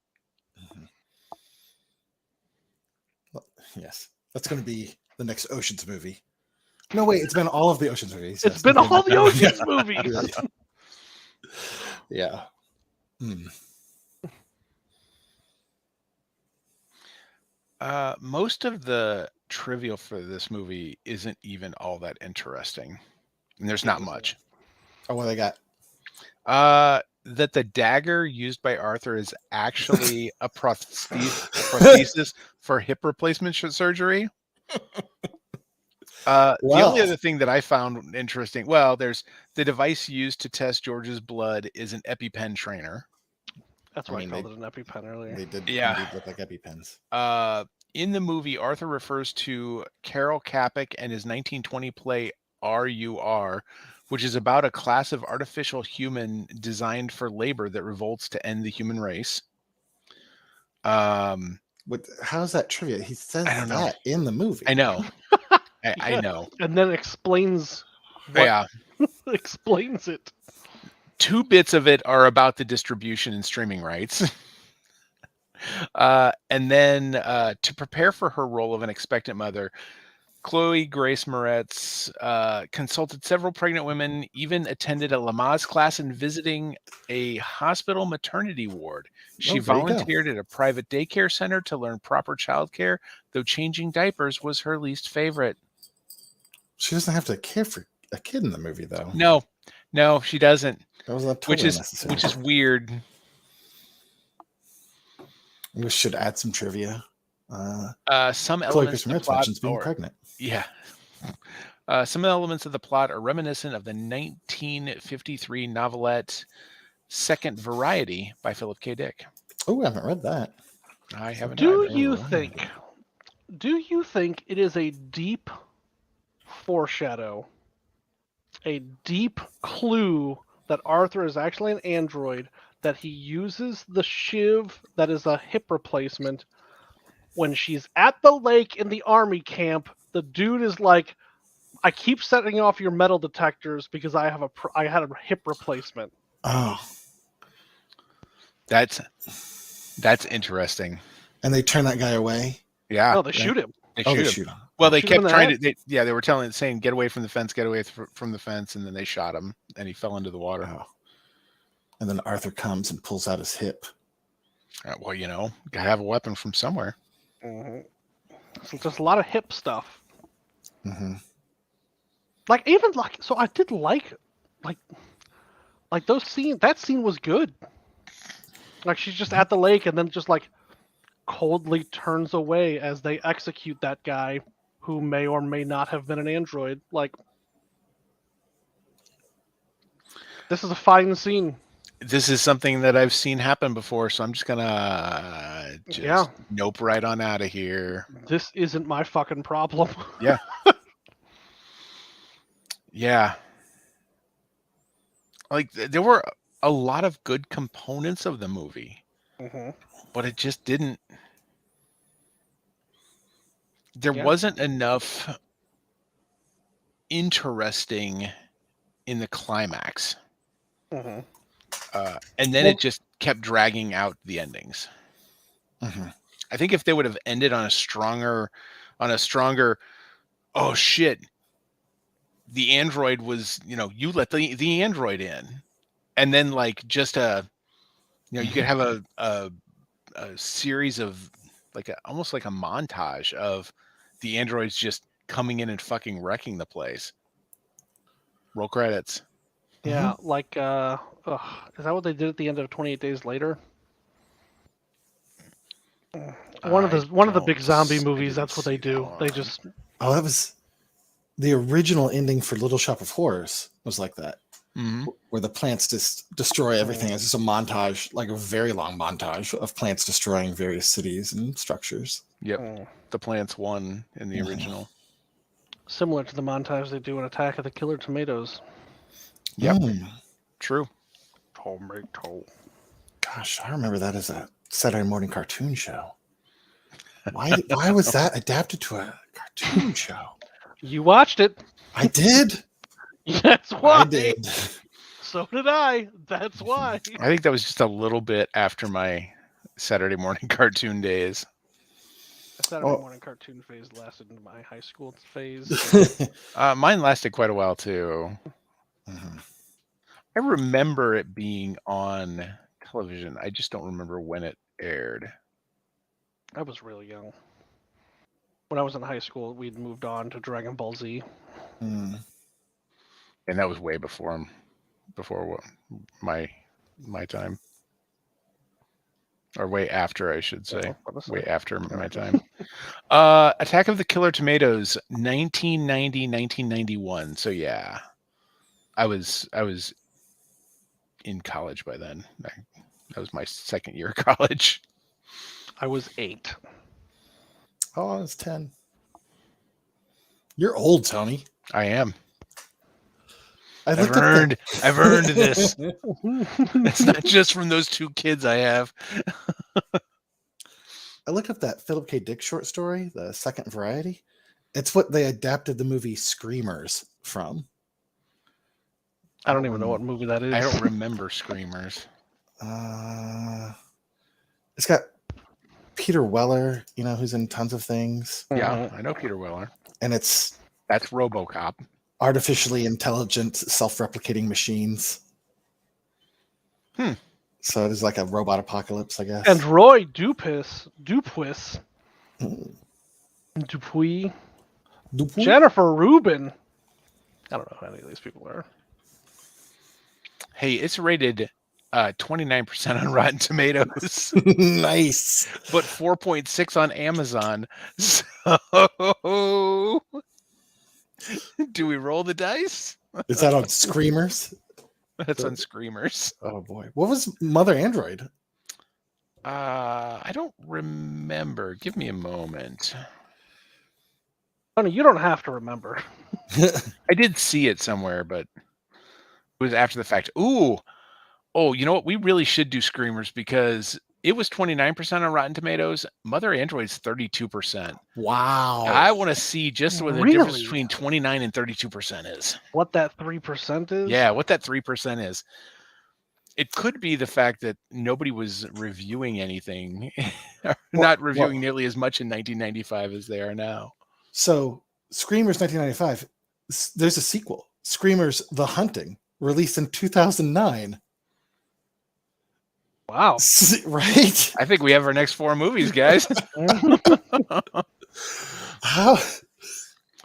Well, yes, that's going to be the next Ocean's movie. No, wait, it's been all of the Ocean's movies. It's Yes, been nothing all like the that. Ocean's movies. Yeah. Hmm. Most of the trivia for this movie isn't even all that interesting. And there's not much. Oh, what they got? That the dagger used by Arthur is actually a prosthesis for hip replacement surgery. The only other thing that I found interesting, well, there's the device used to test George's blood is an EpiPen trainer. That's why I called it an EpiPen earlier. They did Yeah. indeed look like EpiPens. In the movie, Arthur refers to Carol Kapik and his 1920 play RUR, which is about a class of artificial human designed for labor that revolts to end the human race. How's that trivia? He says I don't know. that in the movie. I know. I know. And then explains explains it. 2 bits of it are about the distribution and streaming rights. And then to prepare for her role of an expectant mother, Chloe Grace Moretz consulted several pregnant women, even attended a Lamaze class and visiting a hospital maternity ward. She volunteered at a private daycare center to learn proper childcare, though changing diapers was her least favorite. She doesn't have to care for a kid in the movie, though. No, she doesn't. That was totally which is weird. We should add some trivia. Some Chloe elements Grace Moretz mentions being pregnant. Yeah. Some elements of the plot are reminiscent of the 1953 novelette Second Variety by Philip K. Dick. Oh, I haven't read that. I haven't. Do either. you think it is a deep foreshadow, a deep clue that Arthur is actually an android, that he uses the shiv that is a hip replacement when she's at the lake in the army camp? The dude is like, I keep setting off your metal detectors because I had a hip replacement. Oh, that's interesting. And they turn that guy away. Yeah. No, they shoot him. They They shoot him. shoot him. Well, they Shoot him in kept the trying head? to. They were saying, "Get away from the fence! Get away from the fence!" And then they shot him, and he fell into the water. Oh. And then Arthur comes and pulls out his hip. Well, gotta have a weapon from somewhere. Mm-hmm. So just a lot of hip stuff. Mm-hmm. So I did like those scenes. That scene was good. Like she's just at the lake and then just like coldly turns away as they execute that guy who may or may not have been an android. Like, this is a fine scene. This is something that I've seen happen before, so I'm just gonna nope right on out of here. This isn't my fucking problem. Yeah. Yeah. Like there were a lot of good components of the movie, but it just didn't. There wasn't enough interesting in the climax. And then it just kept dragging out the endings. I think if they would have ended on a stronger, oh shit, the android was, you let the android in, and then like just you could have a series of almost like a montage of the androids just coming in and fucking wrecking the place. Roll credits. Yeah, is that what they did at the end of 28 Days Later? One of the big zombie movies. That's what they do. They just. Oh, that was the original ending for Little Shop of Horrors. Was like that, where the plants just destroy everything. It's just a montage, like a very long montage of plants destroying various cities and structures. Yep, the plants won in the original. Similar to the montage they do in Attack of the Killer Tomatoes. Yep, true. Tomato. Gosh, I remember that as a Saturday morning cartoon show. Why was that adapted to a cartoon show? You watched it. I did. That's why. I did. So did I. That's why. I think that was just a little bit after my Saturday morning cartoon days. The Saturday Oh. morning cartoon phase lasted into my high school phase. Mine lasted quite a while too. Mhm. I remember it being on television. I just don't remember when it aired. I was really young. When I was in high school, we'd moved on to Dragon Ball Z. Mm. And that was way before my time, or way after, I should say. Oh, what is Way that? after my time. Attack of the Killer Tomatoes, 1990, 1991. So yeah, I was in college by then. That was my second year of college. I was 8. Oh, I was 10. You're old, Tony. I am. I've I've earned this. It's not just from those 2 kids I have. I looked up that Philip K. Dick short story, The Second Variety. It's what they adapted the movie Screamers from. I don't even know what movie that is. I don't remember Screamers. It's got Peter Weller, who's in tons of things, Yeah, I know Peter Weller. and it's That's RoboCop. artificially intelligent, self-replicating machines. So it is like a robot apocalypse, I guess. And Roy Dupuis, Mm. Dupuis, Dupuis? Jennifer Rubin. I don't know who any of these people are. Hey, it's rated 29% on Rotten Tomatoes, Nice. but 4.6 on Amazon. So, do we roll the dice? Is that on Screamers? That's on Screamers. Oh boy. What was Mother Android? I don't remember. Give me a moment. Tony, you don't have to remember. I did see it somewhere, but it was after the fact. Ooh. Oh, you know what? We really should do Screamers because it was 29% on Rotten Tomatoes. Mother Android's 32%. Wow. I want to see just what the difference Really? between 29 and 32% is. What that 3% is? Yeah, what that 3% is. It could be the fact that nobody was reviewing anything, or not reviewing nearly as much in 1995 as they are now. So Screamers 1995, there's a sequel, Screamers The Hunting, released in 2009. Wow. Right? I think we have our next 4 movies, guys. How?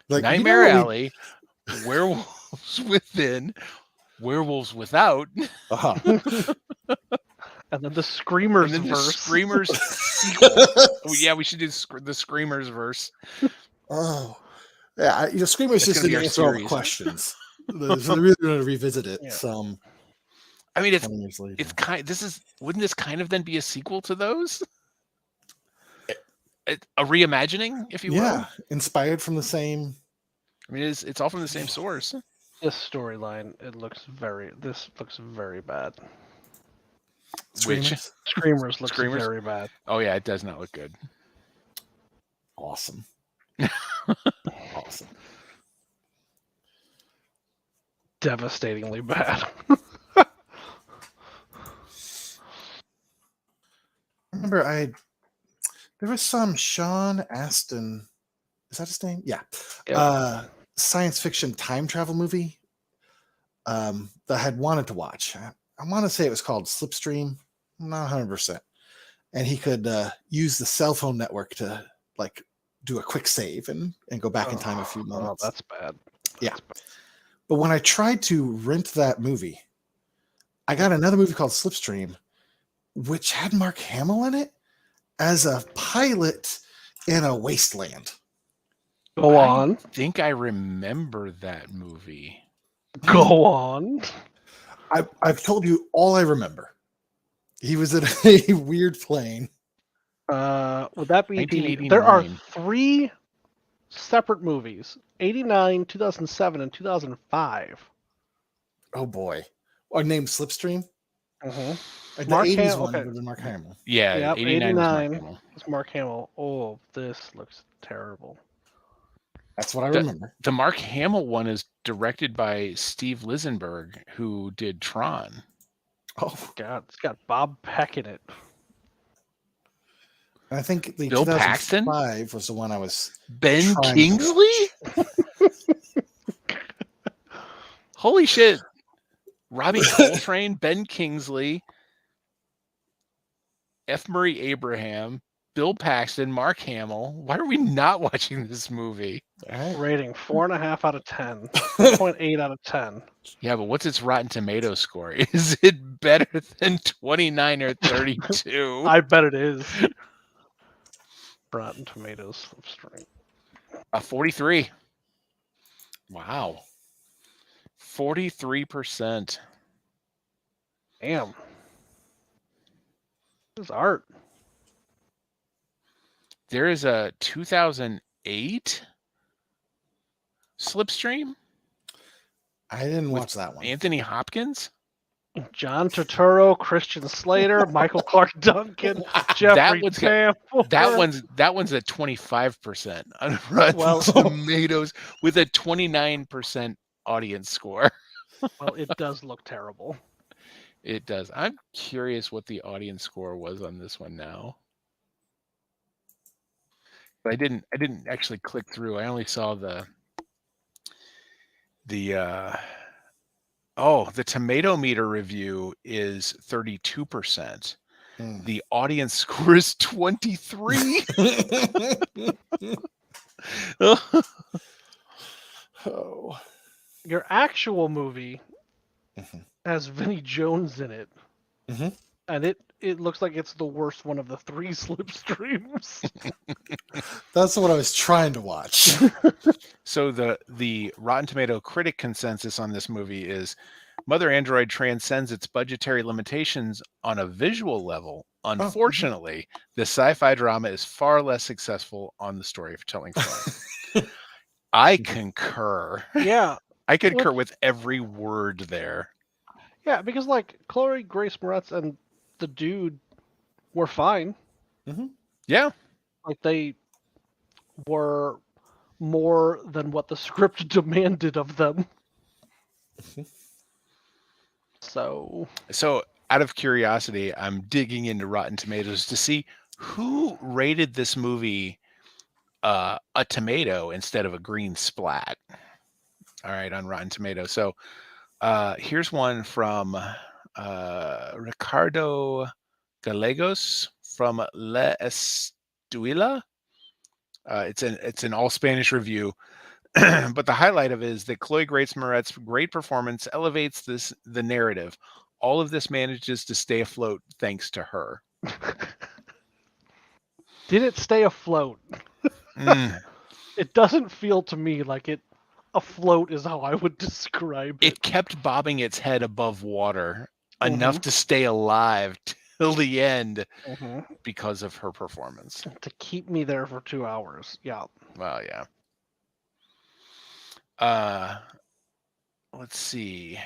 Nightmare Alley, Werewolves Within, Werewolves Without, Uh-huh. And then the Screamers and then the verse. Screamers sequel. Oh, yeah, we should do the Screamers verse. Oh. Yeah, Screamers It's just gonna be didn't our answer all the series. questions. So they're really going to revisit it Yeah. some I mean, 20 years later. it's wouldn't this kind of then be a sequel to those? A reimagining, if you will. Yeah, inspired from the same. I mean, it's all from the same source. This storyline, this looks very bad. Which? Screamers. Screamers looks Screamers? very bad. Oh yeah, it does not look good. Awesome. Awesome. Devastatingly bad. Remember, there was some Sean Astin. Is that his name? Yeah. Yeah. Science fiction time travel movie that I had wanted to watch. I want to say it was called Slipstream. I'm not 100%. And he could use the cell phone network to do a quick save and go back in time a few Oh, moments. that's bad. Yeah. But when I tried to rent that movie, I got another movie called Slipstream, which had Mark Hamill in it as a pilot in a wasteland. Go on. I think I remember that movie. Go on. I've told you all I remember. He was in a weird plane. Would that be 1989. there are 3 separate movies: 89, 2007, and 2005. Oh boy. Or named Slipstream? Like Mark the 80s Hamill. one Okay. would have been Mark Hamill. Yeah, Yep, 89 was Mark 89. Hamill. It's Mark Hamill. Oh, this looks terrible. That's what I remember. The Mark Hamill one is directed by Steve Lisenberg, who did Tron. Oh, God, it's got Bob Peck in it. I think the Bill Paxton? 2005 was the one I was. Ben trying to Kingsley? Holy shit. Robbie Coltrane, Ben Kingsley, F. Murray Abraham, Bill Paxton, Mark Hamill. Why are we not watching this movie? All right. Rating 4.5 out of 10. 4.8 out of 10. Yeah, but what's its Rotten Tomato score? Is it better than 29 or 32? I bet it is. Rotten Tomatoes Slipstream. 43. Wow. 43%. Damn. This is art. There is a 2008 Slipstream. I didn't With watch that one. Anthony Hopkins. John Turturro, Christian Slater, Michael Clark Duncan, Jeffrey one's got- Tambor. That one's at 25% on Rotten Well- Tomatoes with a 29% audience score. Well, it does look terrible. It does. I'm curious what the audience score was on this one now. But I didn't actually click through. I only saw the tomato meter review is 32%. Hmm. The audience score is 23. Oh. Your actual movie Mhm. has Vinnie Jones in it. Mhm. And it looks like it's the worst one of the 3 Slipstreams. That's what I was trying to watch. So the Rotten Tomato critic consensus on this movie is Mother Android transcends its budgetary limitations on a visual level. Unfortunately, the sci-fi drama is far less successful on the storytelling front. I concur. Yeah. I concur with every word there. Yeah, because like Chloe Grace Moretz and the dude were fine. Yeah. Like they were more than what the script demanded of them. So out of curiosity, I'm digging into Rotten Tomatoes to see who rated this movie a tomato instead of a green splat. All right, on Rotten Tomatoes. So here's one from Ricardo Gallegos from La Estuila. It's an all Spanish review, but the highlight of it is that Chloe Grace Moretz's great performance elevates the narrative. All of this manages to stay afloat thanks to her. did it stay afloat? It doesn't feel to me like it afloat is how I would describe it. It kept bobbing its head above water enough to stay alive till the end because of her performance. To keep me there for 2 hours. Yeah. Well, yeah. Let's see.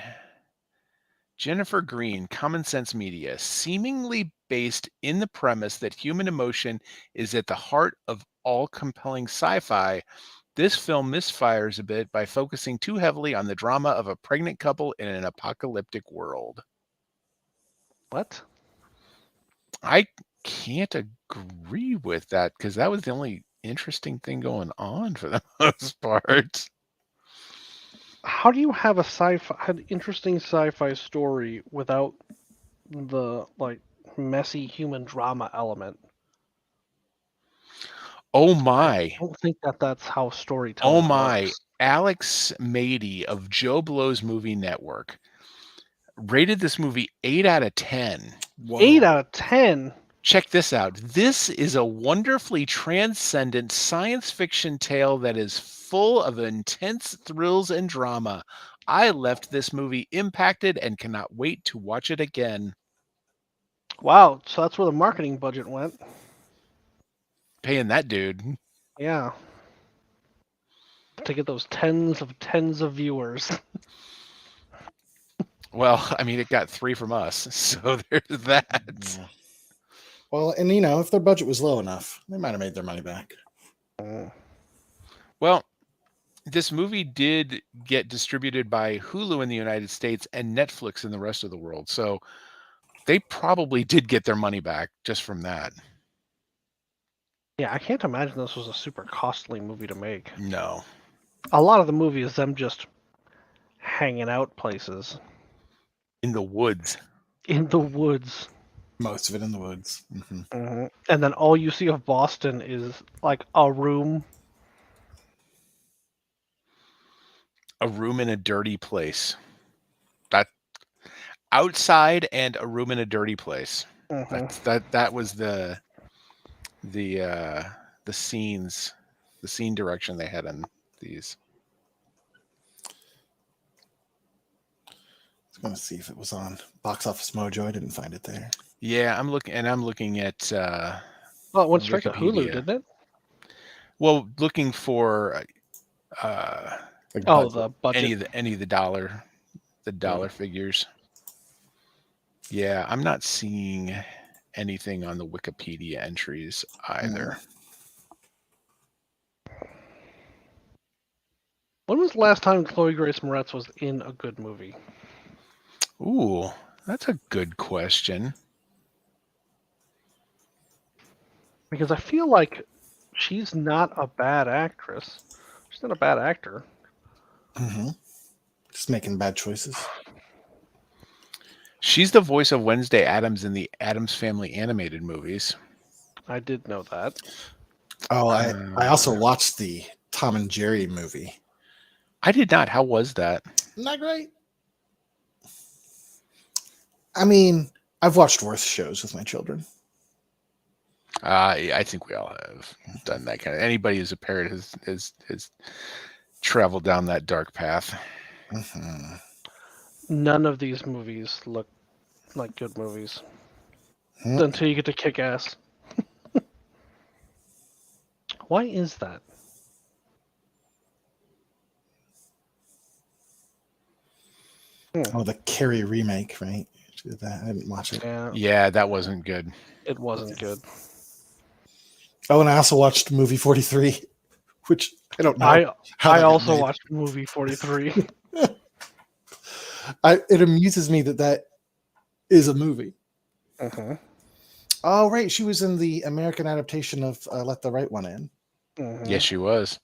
Jennifer Green, Common Sense Media, seemingly based in the premise that human emotion is at the heart of all compelling sci-fi, this film misfires a bit by focusing too heavily on the drama of a pregnant couple in an apocalyptic world. What? I can't agree with that because that was the only interesting thing going on for the most part. How do you have an interesting sci-fi story without the like messy human drama element? Oh my. I don't think that's how storytelling Oh my. works. Alex Mady of Joe Blow's Movie Network rated this movie 8 out of 10. Whoa. 8 out of 10? Check this out. This is a wonderfully transcendent science fiction tale that is full of intense thrills and drama. I left this movie impacted and cannot wait to watch it again. Wow, so that's where the marketing budget went. Paying that dude. Yeah. To get those tens of viewers. Well, I mean, it got 3 from us, so there's that. Yeah. Well, and you know, if their budget was low enough, they might have made their money back. Well, this movie did get distributed by Hulu in the United States and Netflix in the rest of the world, so they probably did get their money back just from that. Yeah, I can't imagine this was a super costly movie to make. No. A lot of the movie is them just hanging out places In the woods. in the woods. Most of it in the woods. And then all you see of Boston is like a room. A room in a dirty place. That outside and a room in a dirty place. That was the scenes, the scene direction they had on these. I was going to see if it was on Box Office Mojo. I didn't find it there. Yeah, I'm looking at Well, it went straight to Hulu, Wikipedia. didn't it? Well, looking for Like Oh, budget. the budget. any of the dollar figures. Yeah, I'm not seeing anything on the Wikipedia entries either. When was the last time Chloe Grace Moretz was in a good movie? Ooh, that's a good question. Because I feel like she's not a bad actress. She's not a bad actor. Just making bad choices. She's the voice of Wednesday Addams in the Addams Family animated movies. I did know that. Oh, I also watched the Tom and Jerry movie. I did not. How was that? Not great. I mean, I've watched worse shows with my children. I think we all have done that kind of. Anybody who's a parent has traveled down that dark path. None of these movies look like good movies until you get to Kick Ass. Why is that? Oh, the Carrie remake, right? She did that. I didn't watch it. Yeah, that wasn't good. It wasn't good. Oh, and I also watched movie 43, which I don't know. I how that got also made. watched movie 43. It amuses me that is a movie. Oh, right. She was in the American adaptation of Let the Right One In. Yes, she was.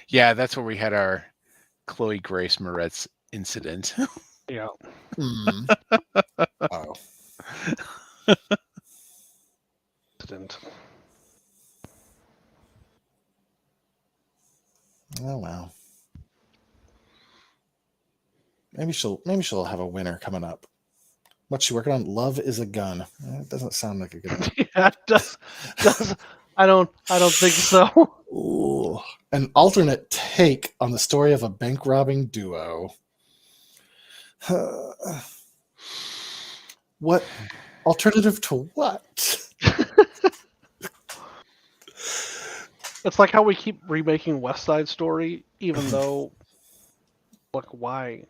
Yeah, that's where we had our Chloe Grace Moretz incident. Yeah. Oh. Didn't. Oh wow. Maybe she'll have a winner coming up. What's she working on? Love is a Gun. It doesn't sound like a good Yeah, it does. I don't think so. Ooh. An alternate take on the story of a bank robbing duo. What alternative to what? It's like how we keep remaking West Side Story, even though, like, why?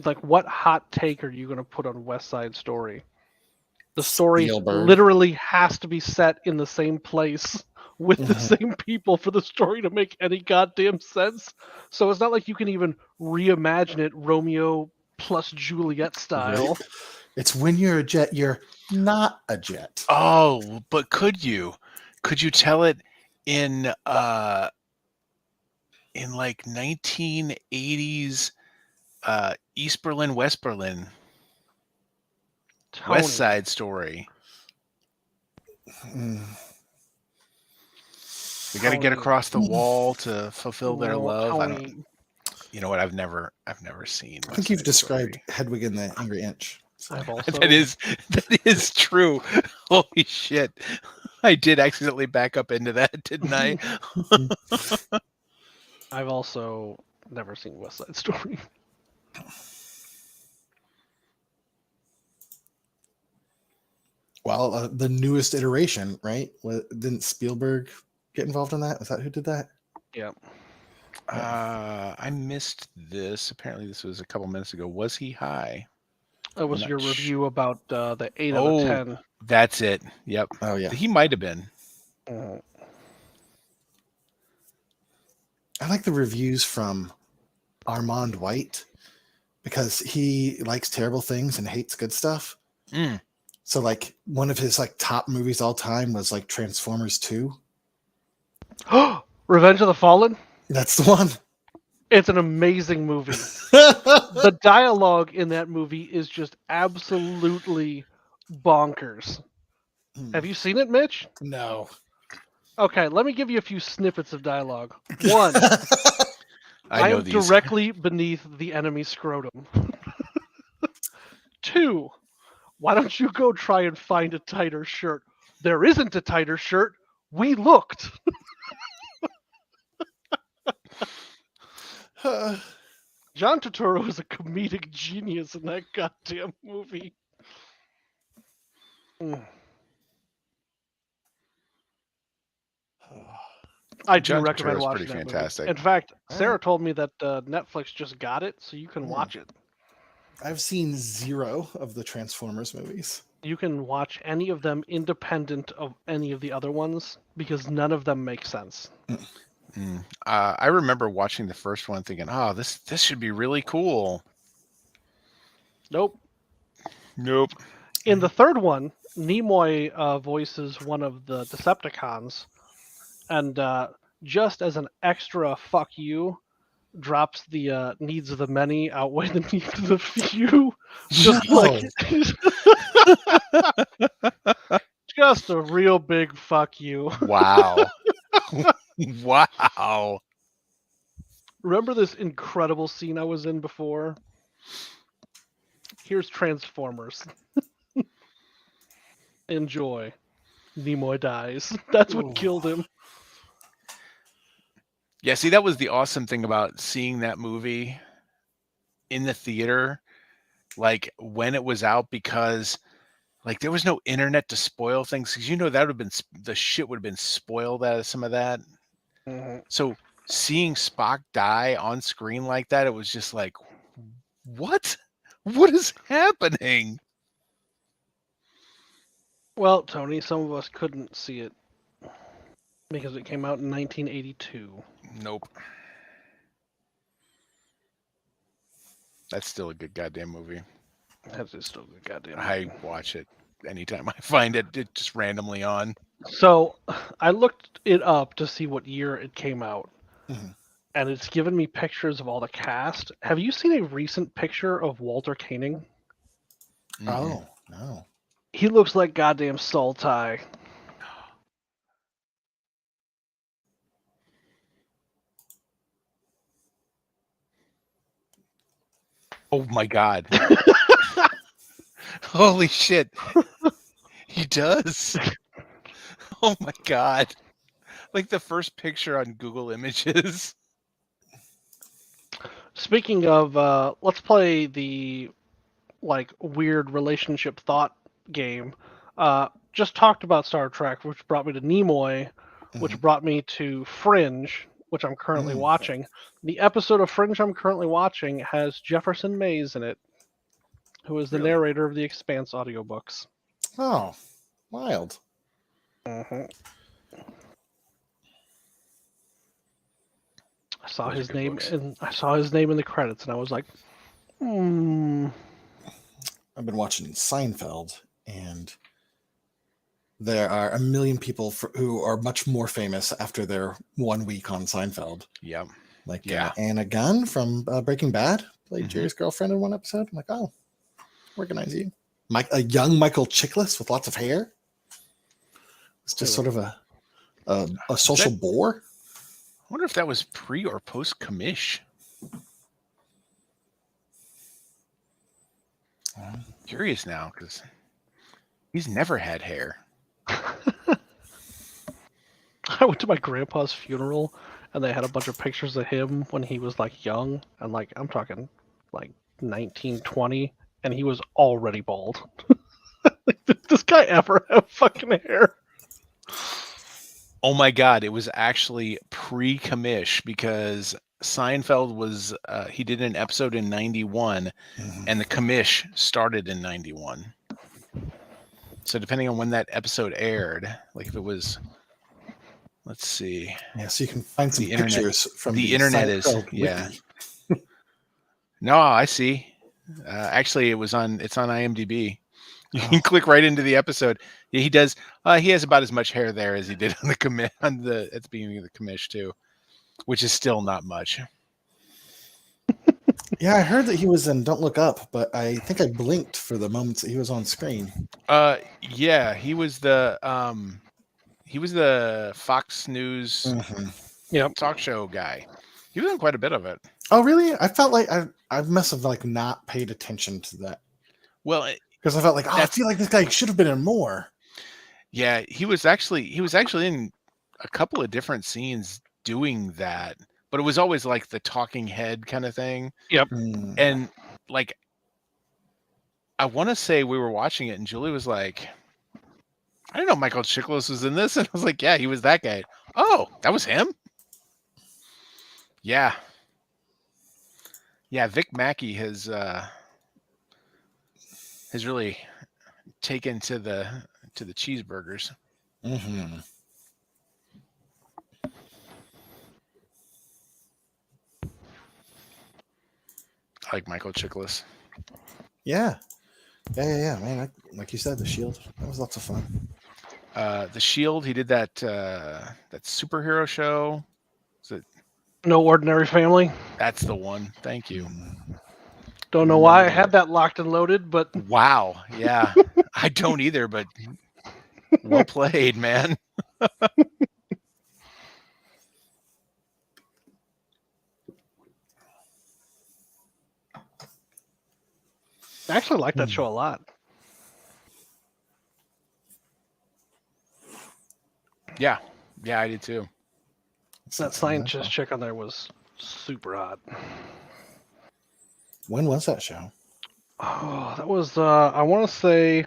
Like, what hot take are you going to put on West Side Story? The story Spielberg. literally has to be set in the same place with the same people for the story to make any goddamn sense. So it's not like you can even reimagine it Romeo plus Juliet style. Right? It's when you're a jet, you're not a jet. Oh, but could you tell it in like 1980s East Berlin, West Berlin, Tony. West Side Story? Mm. We got to get Tony. across the wall to fulfill their No, love. I Tony. don't. You know what? I've never seen. I West think you've Side described Story. Hedwig and the Angry Inch. So. I've also That is true. Holy shit! I did accidentally back up into that, didn't I? I've also never seen West Side Story. Well, the newest iteration, right? Didn't Spielberg get involved in that? Was that who did that? Yeah. I missed this. Apparently, this was a couple minutes ago. Was he high? That was Not your sh- review about the 8 out Oh. of 10. That's it. Yep. Oh yeah, He might have been. Mhm. I like the reviews from Armand White because he likes terrible things and hates good stuff. Mm. So like one of his like top movies all time was like Transformers 2. Revenge of the Fallen? That's the one. It's an amazing movie. The dialogue in that movie is just absolutely bonkers. Have you seen it, Mitch? No. Okay, let me give you a few snippets of dialogue. One, I know am these. directly beneath the enemy scrotum. 2, why don't you go try and find a tighter shirt? There isn't a tighter shirt. We looked. John Turturro is a comedic genius in that goddamn movie. I do John recommend Turturro's watching pretty that fantastic. movie. In fact, All Sarah right. told me that Netflix just got it, so you can watch it. I've seen 0 of the Transformers movies. You can watch any of them independent of any of the other ones because none of them make sense. I remember watching the first one thinking, oh, this should be really cool. Nope. Nope. In the third one, Nimoy voices one of the Decepticons, and just as an extra fuck you, drops the needs of the many outweigh the needs of the few. Just like just a real big fuck you. Wow. Wow. Remember this incredible scene I was in before? Here's Transformers. Enjoy. Nimoy dies. That's what killed him. Yeah, see, that was the awesome thing about seeing that movie in the theater, like when it was out, because like there was no internet to spoil things. Because that would have been the shit would have been spoiled out of some of that. Mm-hmm. So seeing Spock die on screen like that, it was just like, what? What is happening? Well, Tony, some of us couldn't see it because it came out in 1982. Nope. That's still a good goddamn movie. That is still a good goddamn I movie. watch it anytime I find it just randomly on. So I looked it up to see what year it came out. Mhm. And it's given me pictures of all the cast. Have you seen a recent picture of Walter Koenig? Mhm. Oh, no. He looks like goddamn Sultai. Oh my god. Holy shit. He does. Oh my god. Like the first picture on Google Images. Speaking of, let's play the like weird relationship thought game. Just talked about Star Trek, which brought me to Nimoy, which Mhm. brought me to Fringe, which I'm currently Mm. watching. The episode of Fringe I'm currently watching has Jefferson Mays in it, who is the Really? narrator of the Expanse audiobooks. Oh, wild. Mm-hmm. I saw Those are his good name books. and I saw his name in the credits, and I was like, I've been watching Seinfeld, and there are a million people who are much more famous after their 1 week on Seinfeld. Yep. Like Yeah. Anna Gunn from Breaking Bad played Mhm. Jerry's girlfriend in one episode. I'm like, oh, recognize you. A young Michael Chiklis with lots of hair. It's just sort of a social bore. I wonder if that was pre or post commish. Curious now, because he's never had hair. I went to my grandpa's funeral and they had a bunch of pictures of him when he was like young and like I'm talking like 1920 and he was already bald. Like, did this guy ever have fucking hair? Oh my god, it was actually pre commish because Seinfeld was he did an episode in 91 and the commish started in 91. So depending on when that episode aired, like if it was, let's see. Yeah, so you can find some The internet- pictures from the internet is- Seinfeld yeah. wiki. No, I see. Actually, it's on IMDb. You Oh. can click right into the episode. Yeah, he does. He has about as much hair there as he did on the commit at the beginning of the commish too, which is still not much. Yeah, I heard that he was in Don't Look Up, but I think I blinked for the moments that he was on screen. Yeah, he was the Fox News Mhm. talk show guy. He was in quite a bit of it. Oh, really? I felt like I must have like not paid attention to that Well, because I felt like, I That's- feel like this guy should have been in more. yeah, he was actually in a couple of different scenes doing that, but it was always like the talking head kind of thing. Mm. And like, I want to say we were watching it, and Julie was like, "I didn't know Michael Chiklis was in this," and I was like, "Yeah, he was that guy." Oh, that was him. Yeah, Vic Mackey has really taken to the cheeseburgers. Mhm. I like Michael Chiklis. Yeah, man. Like you said, The Shield. That was lots of fun. The Shield. He did that superhero show. No Ordinary Family. That's the one. Thank you. Don't know why I had that locked and loaded, but Wow. Yeah. I don't either, but well played, man. I actually like that show a lot. Yeah. Yeah, I did too. That scientist chick on there was super hot. When was that show? Oh, that was I want to say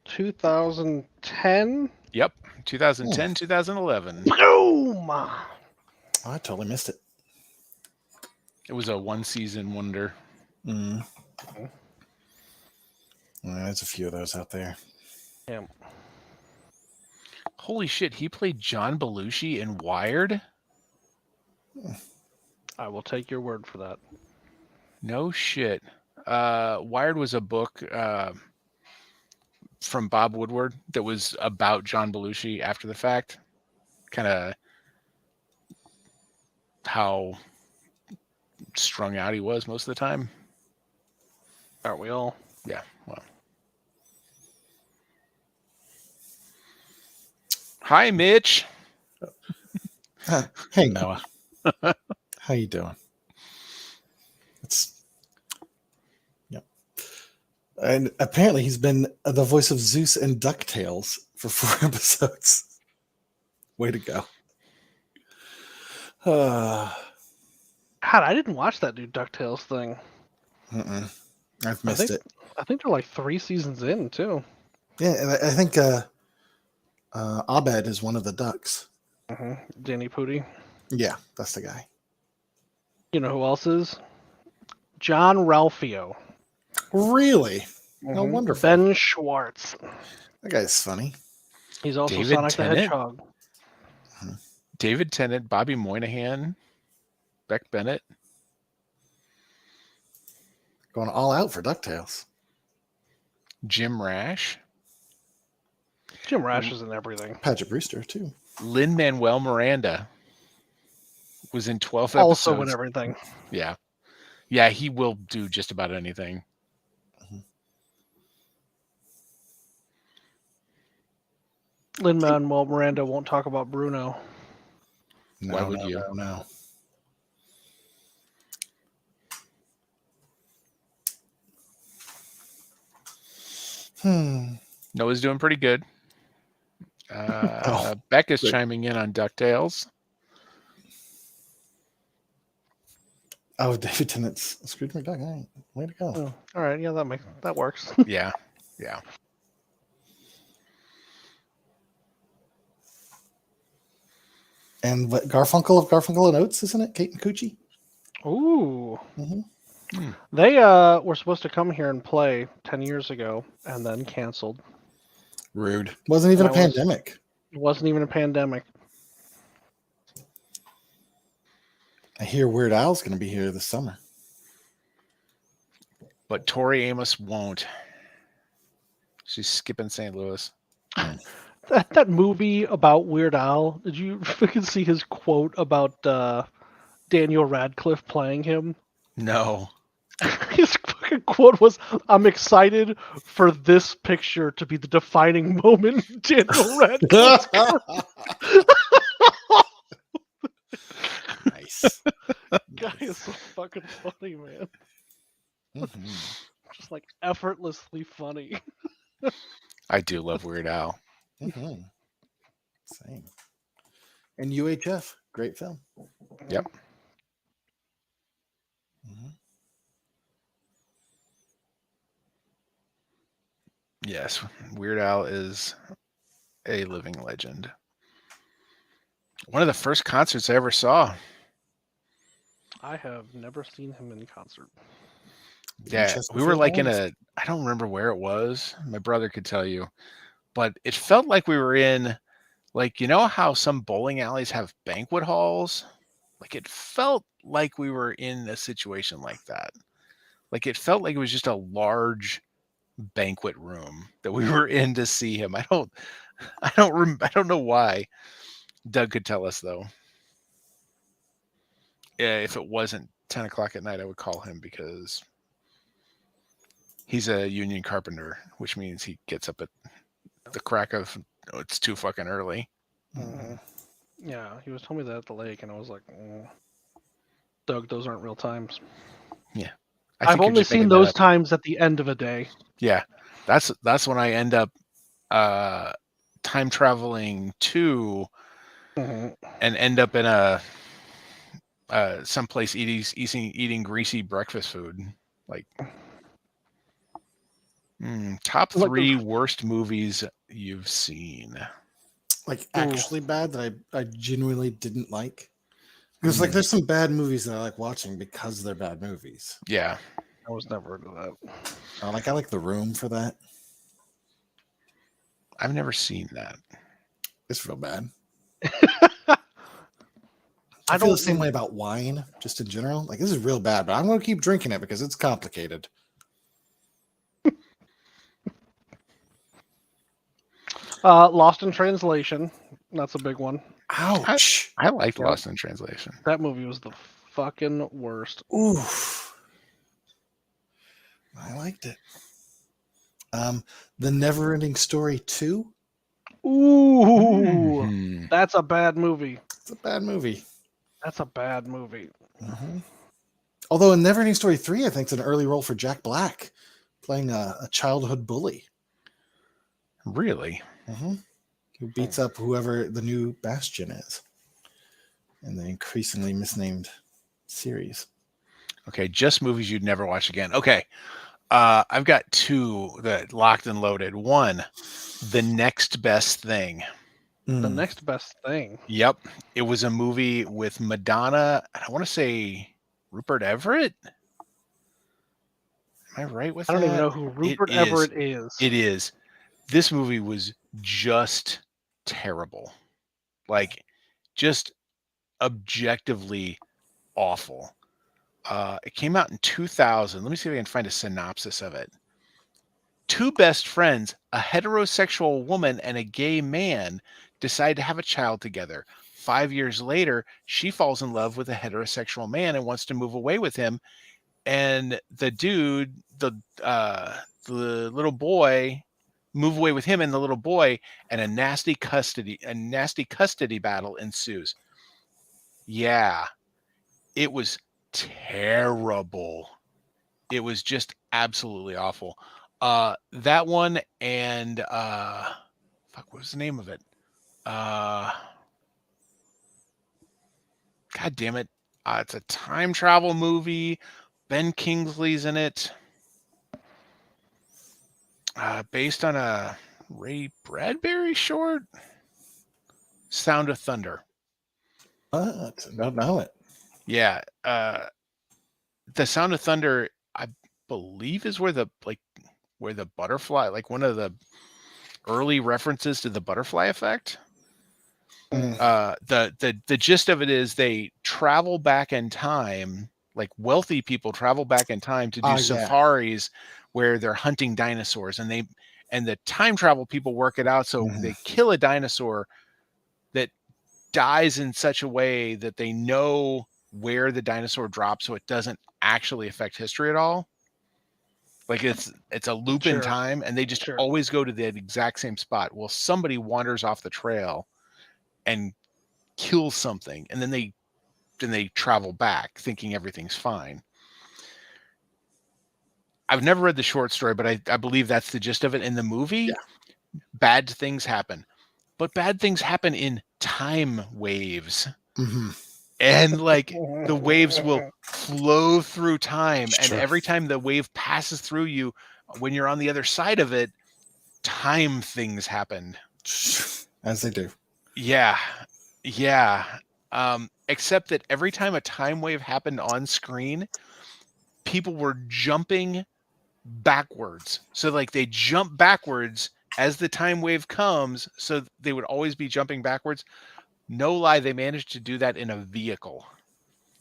2010. Yep. 2010, 2011. Boom! Oh, I totally missed it. It was a one-season wonder. Mm. Yeah, there's a few of those out there. Yeah. Holy shit, he played John Belushi in Wired? I will take your word for that. No shit. Wired was a book from Bob Woodward that was about John Belushi after the fact. Kind of how strung out he was most of the time. Aren't we all? Yeah, well. Hi, Mitch. Hey, Noah. How you doing? Yep. And apparently he's been the voice of Zeus in DuckTales for 4 episodes. Way to go. God, I didn't watch that new DuckTales thing. I've missed it. I think they're like 3 seasons in too. Yeah, and I think Abed is one of the ducks. Danny Pudi. Yeah, that's the guy. You know who else is? John Ralphio. Really? Oh, Mhm. wonderful. Ben Schwartz. That guy's funny. He's also David Sonic Tennant? the Hedgehog. David Tennant, Bobby Moynihan, Beck Bennett. Going all out for DuckTales. Jim Rash, Jim Rash is in everything. Paget Brewster, too. Lin-Manuel Miranda was in 12 Also in episodes. everything. Yeah. Yeah, he will do just about anything. Lin-Manuel Miranda won't talk about Bruno. No, Why would no, you? No. Noah's doing pretty good. Beck is good. chiming in on DuckTales. Oh, David Tennant's Scrooge McDuck. All right. Way to go. Oh, all right, yeah, that works. Yeah. Yeah. And what Garfunkel of Garfunkel and Oates, isn't it? Kate and Coochie? Ooh. Mhm. They were supposed to come here and play 10 years ago and then canceled. Rude. Wasn't even a And I was- pandemic. It wasn't even a pandemic. I hear Weird Al's going to be here this summer. But Tori Amos won't. She's skipping St. Louis. That movie about Weird Al, did you fucking see his quote about Daniel Radcliffe playing him? No. His fucking quote was, "I'm excited for this picture to be the defining moment in Daniel Radcliffe's career." Nice. Guy is so fucking funny, man. Mhm. Just like effortlessly funny. I do love Weird Al. Mhm. Same. And UHF, great film. Yep. Mhm. Yes, Weird Al is a living legend. One of the first concerts I ever saw. I have never seen him in concert. Yeah, Winchester we were like in Philharmonic. I don't remember where it was. My brother could tell you. But it felt like we were in, like, you know how some bowling alleys have banquet halls? Like, it felt like we were in a situation like that. Like, it felt like it was just a large banquet room that we were in to see him. I don't know why. Doug could tell us though. Yeah, if it wasn't 10 o'clock at night, I would call him because he's a union carpenter, which means he gets up at the crack of, it's too fucking early. Mhm. Yeah, he was telling me that at the lake, and I was like, Doug, those aren't real times. Yeah. I've you're only just making seen that those up. times at the end of a day. Yeah. That's when I end up time traveling to Mhm. and end up in a someplace eating greasy breakfast food. Like top Like the- 3 worst movies you've seen. Like Ooh. actually bad that I genuinely didn't like. Because like there's some bad movies that I like watching because they're bad movies. Yeah. I was never into that. I like The Room for that. I've never seen that. It's real bad. I I feel don't- the same way about wine, just in general. Like this is real bad, but I'm going to keep drinking it because it's complicated. Lost in Translation. That's a big one. Ouch! I liked Yep. Lost in Translation. That movie was the fucking worst. Oof. I liked it. The Neverending Story 2. Ooh, Mhm. that's a bad movie. It's a bad movie. That's a bad movie. Although in Neverending Story 3, I think it's an early role for Jack Black, playing a childhood bully Really? who beats up whoever the new Bastion is in the increasingly misnamed series. Okay, just movies you'd never watch again. Okay. I've got 2 that locked and loaded. 1, The Next Best Thing. The Next Best Thing. Yep. It was a movie with Madonna. I want to say Rupert Everett. Am I right with I that? don't even know who Rupert Everett is. It is. This movie was just terrible. Like, just objectively awful. It came out in 2000. Let me see if I can find a synopsis of it. 2 best friends, a heterosexual woman and a gay man, decide to have a child together. 5 years later, she falls in love with a heterosexual man and wants to move away with him. And the dude, the little boy, move away with him and the little boy, and a nasty custody battle ensues. Yeah, it was terrible. It was just absolutely awful. That one and fuck, what was the name of it? God damn it. It's a time travel movie. Ben Kingsley's in it. Based on a Ray Bradbury short. Sound of Thunder. What? Don't know it. Yeah. The Sound of Thunder, I believe, is where the butterfly, like one of the early references to the butterfly effect. The gist of it is they travel back in time, like wealthy people travel back in time to do safaris where they're hunting dinosaurs, and the time travel people work it out so they kill a dinosaur that dies in such a way that they know where the dinosaur dropped so it doesn't actually affect history at all. Like it's a loop in time, and they just always go to the exact same spot. Well, somebody wanders off the trail and kills something, and then they travel back thinking everything's fine. I've never read the short story, but I believe that's the gist of it. In the movie, bad things happen, but bad things happen in time waves. And like the waves will flow through time, and every time the wave passes through you, when you're on the other side of it, time things happen. As they do. Yeah. Except that every time a time wave happened on screen, people were jumping backwards. So like they jump backwards as the time wave comes, so they would always be jumping backwards. No lie, they managed to do that in a vehicle.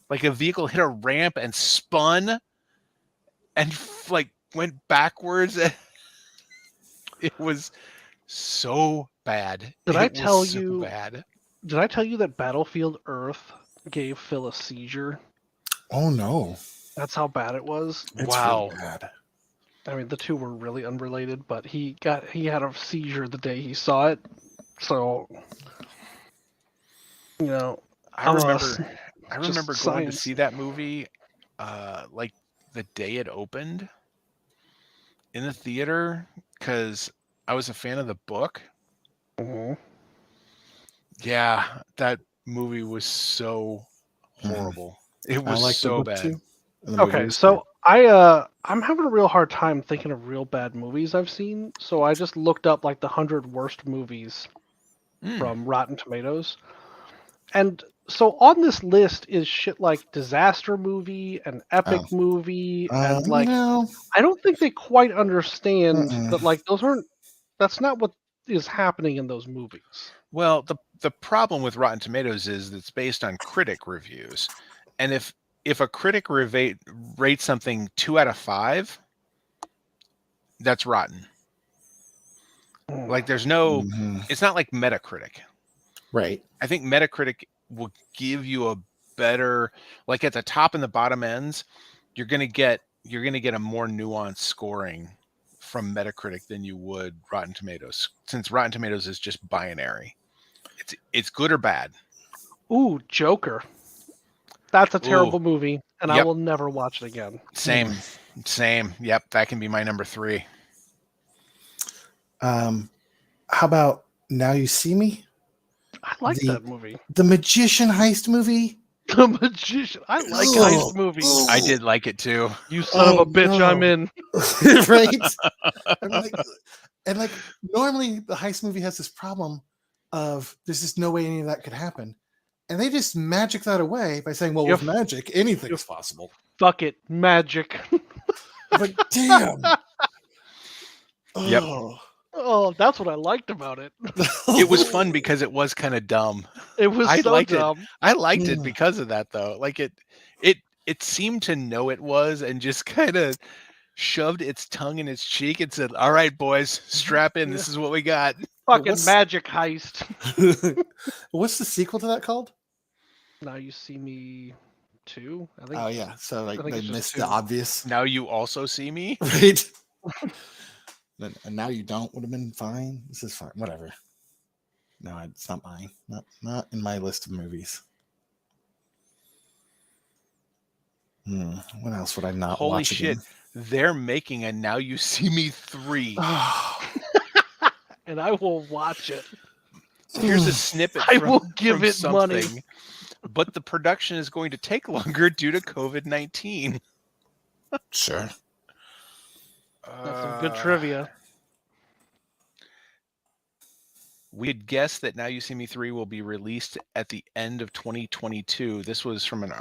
Like a vehicle hit a ramp and spun and like went backwards. It was so bad. Did I tell so you? Bad. Did I tell you that Battlefield Earth gave Phil a seizure? Oh no. That's how bad it was. It's wow. really bad. I mean, the two were really unrelated, but he had a seizure the day he saw it. So, you know, I remember going to science. see that movie like the day it opened in the theater because I was a fan of the book. Yeah, that movie was so horrible. It was so bad. Too. Okay, so I'm having a real hard time thinking of real bad movies I've seen. So I just looked up like the 100 worst movies from Rotten Tomatoes, and so on this list is shit like disaster movie, an epic movie, and like I don't think they quite understand that like that's not what is happening in those movies. Well, the problem with Rotten Tomatoes is it's based on critic reviews, and if a critic rates something 2 out of 5, that's rotten. Like there's no, it's not like Metacritic. Right. I think Metacritic will give you a better, like at the top and the bottom ends, you're gonna get a more nuanced scoring from Metacritic than you would Rotten Tomatoes, since Rotten Tomatoes is just binary. It's good or bad. Ooh, Joker. That's a terrible movie, and I will never watch it again. Same. Yep, that can be my number 3. How about Now You See Me? I like that movie. The Magician heist movie. The Magician. I like heist movies. I did like it too. You son of a bitch, no. I'm in. Right? And like normally the heist movie has this problem of there's just no way any of that could happen. And they just magic that away by saying, well, with magic, anything's possible. Fuck it. Magic. Like, damn. Yep. Oh, that's what I liked about it. It was fun because it was kind of dumb. It was so dumb. I liked it because of that, though. Like it seemed to know it was and just kind of shoved its tongue in its cheek and said, "All right, boys, strap in. This is what we got." Fucking magic heist. What's the sequel to that called? Now You See Me 2, I think. Oh yeah, so like they missed the obvious. Now You Also See Me, right? And Now You Don't would have been fine. This is fine. Whatever. No, it's not mine. Not in my list of movies. What else would I not Holy watch shit. again? They're making a Now You See Me 3. And I will watch it. Here's a snippet. I will give it money. But the production is going to take longer due to COVID-19. Sure. That's some good trivia. We had guessed that Now You See Me 3 will be released at the end of 2022. This was from an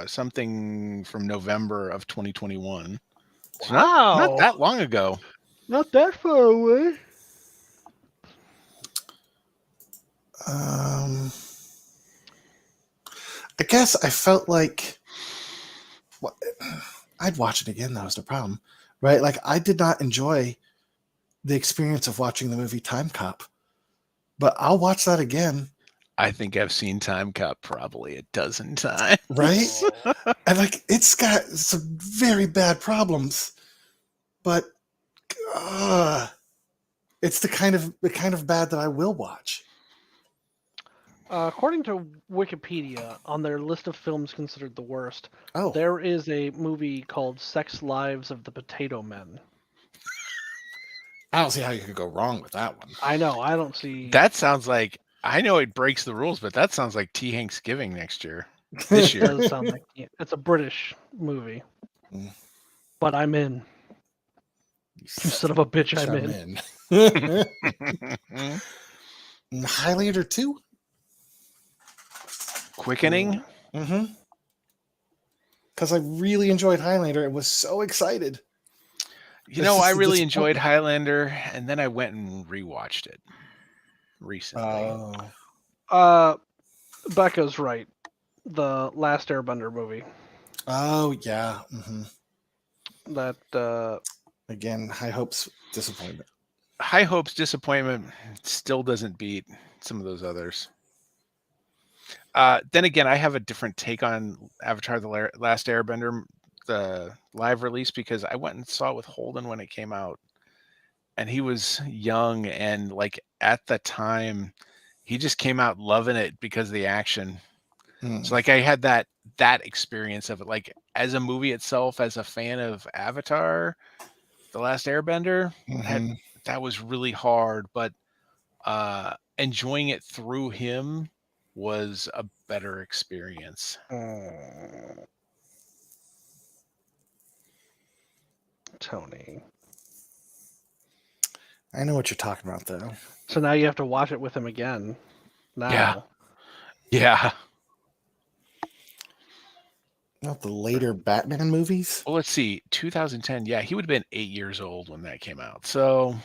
something from November of 2021. So not that long ago. Not that far away. I guess I felt like I'd watch it again. That was the problem, right? Like I did not enjoy the experience of watching the movie Time Cop, but I'll watch that again. I think I've seen Time Cop probably a dozen times. Right? And like it's got some very bad problems, but it's the kind of bad that I will watch. According to Wikipedia, on their list of films considered the worst, Oh, there is a movie called Sex Lives of the Potato Men. I don't see how you could go wrong with that one. I know, I don't see... That sounds like, I know it breaks the rules, but that sounds like T. Hank's Giving next year. This It year. does sound like... It's a British movie. Mm. But I'm in. You son of a bitch, I'm in. Highlander 2? Quickening? Mm-hmm. Because I really enjoyed Highlander and was so excited. You know, I really enjoyed Highlander, and then I went and rewatched it recently. Becca's right. The Last Airbender movie. Oh, yeah. Mm-hmm. That, Again, high hopes, disappointment. High hopes, disappointment still doesn't beat some of those others. Then again, I have a different take on Avatar: The Last Airbender, the live release, because I went and saw it with Holden when it came out, and he was young, and like at the time, he just came out loving it because of the action. So like I had that experience of it, like as a movie itself, as a fan of Avatar: The Last Airbender, that was really hard, but enjoying it through him was a better experience. Tony. I know what you're talking about, though. So now you have to watch it with him again. Now. Yeah. Not the later Batman movies? Well, let's see. 2010. Yeah, he would have been 8 years old when that came out. So,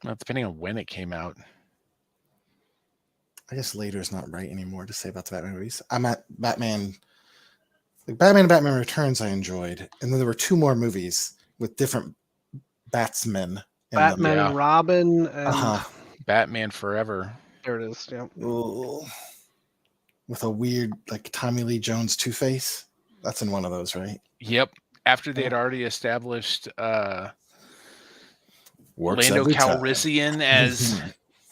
well, depending on when it came out. I guess later is not right anymore to say about the Batman movies. I'm at Batman. Like Batman and Batman Returns I enjoyed. And then there were two more movies with different Batsmen. Batman and Robin and Batman Forever. There it is. Yeah. With a weird like Tommy Lee Jones Two-Face. That's in one of those, right? Yep. After they had already established Works Lando every time. Calrissian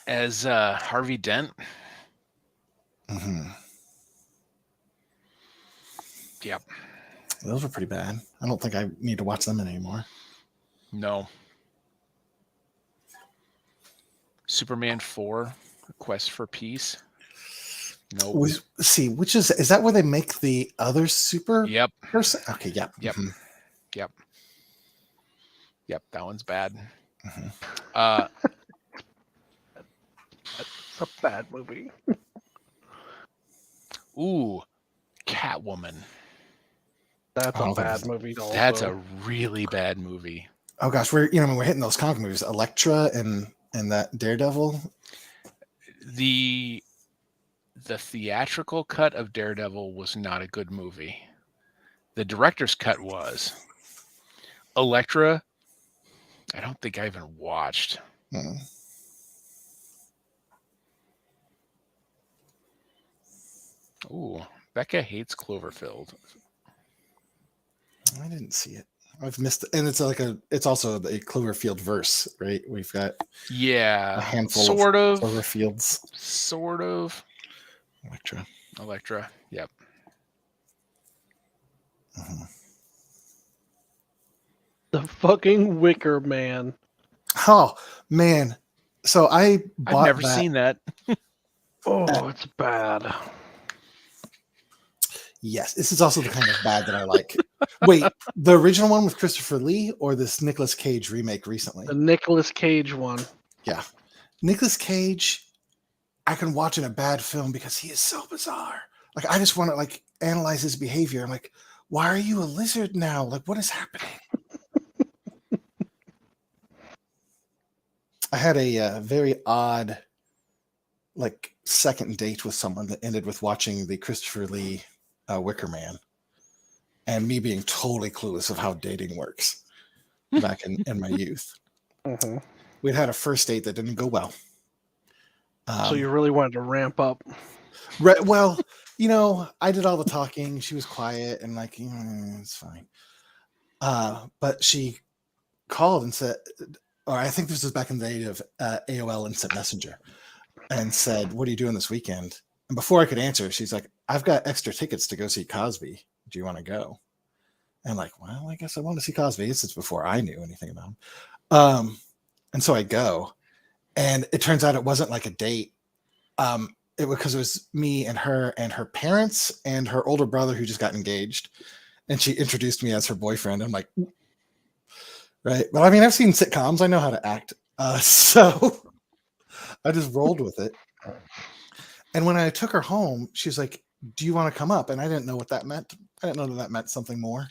as Harvey Dent. Yep. Those were pretty bad. I don't think I need to watch them anymore. No. Superman 4, Quest for Peace. No. See, which is that where they make the other super Yep. person? Okay, yep. Yep. Yep. Yep, that one's bad. It's a bad movie. Ooh, Catwoman. That's a bad movie. Also. That's a really bad movie. Oh gosh, we're hitting those comic movies. Elektra and that Daredevil. The theatrical cut of Daredevil was not a good movie. The director's cut was. Elektra, I don't think I even watched. Ooh, Becca hates Cloverfield. I didn't see it. I've missed it. And it's also the Cloverfield verse, right? We've got a handful sort of Cloverfields. Sort of. Elektra. Yep. The fucking Wicker Man. Oh man. So I've never seen that. Oh, it's bad. Yes, this is also the kind of bad that I like. Wait, the original one with Christopher Lee or this Nicolas Cage remake recently? The Nicolas Cage one. Yeah. Nicolas Cage, I can watch in a bad film because he is so bizarre. Like I just want to like analyze his behavior. I'm like, why are you a lizard now? Like, what is happening? I had a very odd, like, second date with someone that ended with watching the Christopher Lee Wicker Man, and me being totally clueless of how dating works back in my youth. Mm-hmm. We'd had a first date that didn't go well. So you really wanted to ramp up. Right. Well, you know, I did all the talking. She was quiet and like, it's fine. But she called and said, or I think this was back in the day of AOL Instant Messenger, and said, "What are you doing this weekend?" And before I could answer, she's like, "I've got extra tickets to go see Cosby. Do you want to go?" And I'm like, well, I guess I want to see Cosby. This is before I knew anything about him. And so I go, and it turns out it wasn't like a date. It was because it was me and her parents and her older brother who just got engaged, and she introduced me as her boyfriend. I'm like, right, but I mean, I've seen sitcoms. I know how to act, so I just rolled with it. And when I took her home, she's like, "Do you want to come up?" And I didn't know what that meant. I didn't know that meant something more.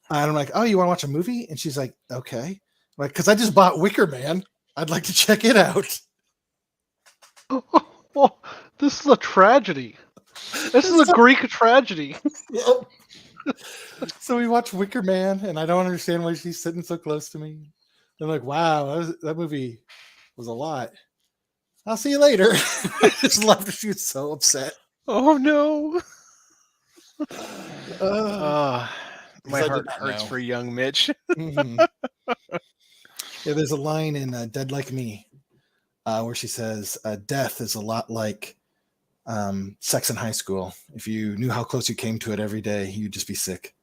And I'm like, "Oh, you want to watch a movie?" And she's like, "Okay." Like, because I just bought Wicker Man. I'd like to check it out. Oh, this is a tragedy. This is a Greek tragedy. Yep. So we watched Wicker Man, and I don't understand why she's sitting so close to me. I'm like, wow, that movie was a lot. I'll see you later. I just left her. She was so upset. Oh no. Uh, My I heart did not hurts know. for young Mitch. mhm. Yeah, there's a line in Dead Like Me where she says, "Death is a lot like sex in high school. If you knew how close you came to it every day, you'd just be sick."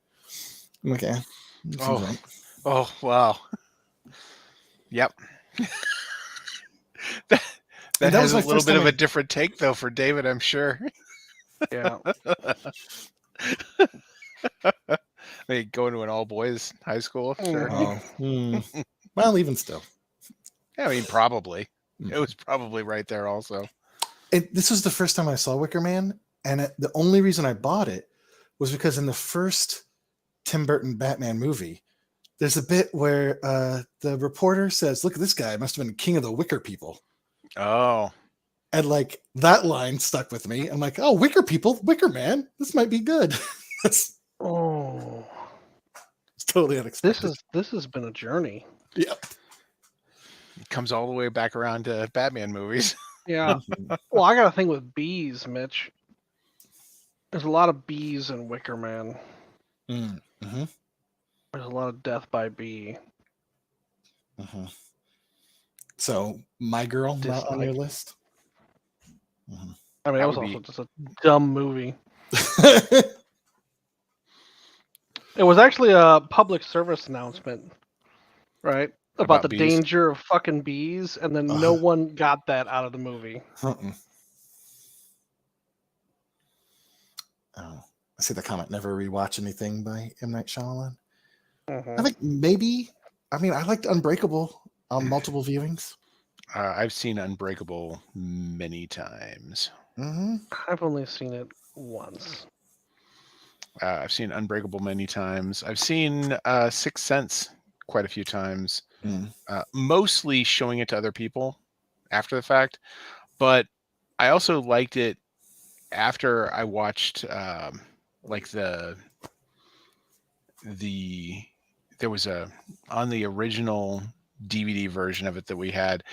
I'm like, yeah, that seems right. Oh wow. Yep. that that has was a my little first bit time of a I- different take though for David, I'm sure. Yeah. They go into an all boys high school, sure. Oh, well, even still. I mean, probably. It was probably right there also. This was the first time I saw Wicker Man, and the only reason I bought it was because in the first Tim Burton Batman movie, there's a bit where the reporter says, "Look at this guy, must have been king of the Wicker people." Oh. And like that line stuck with me. I'm like, "Oh, Wicker people, Wicker Man, this might be good." It's totally unexpected. This has been a journey. Yep. It comes all the way back around to Batman movies. Yeah. Well, I got a thing with bees, Mitch. There's a lot of bees in Wicker Man. Mm-hmm. There's a lot of death by bee. Mm-hmm. So, My Girl not on your list? Mm-hmm. I mean, that was also just a dumb movie. It was actually a public service announcement, right? About the bees? danger of fucking bees, and then no one got that out of the movie. Oh, I see the comment, never rewatch anything by M. Night Shyamalan. Mm-hmm. I think maybe, I mean, I liked Unbreakable on multiple viewings. I've seen Unbreakable many times. Mm-hmm. I've only seen it once. I've seen Unbreakable many times. I've seen Sixth Sense quite a few times, mostly showing it to other people after the fact. But I also liked it after I watched like there was on the original DVD version of it that we had,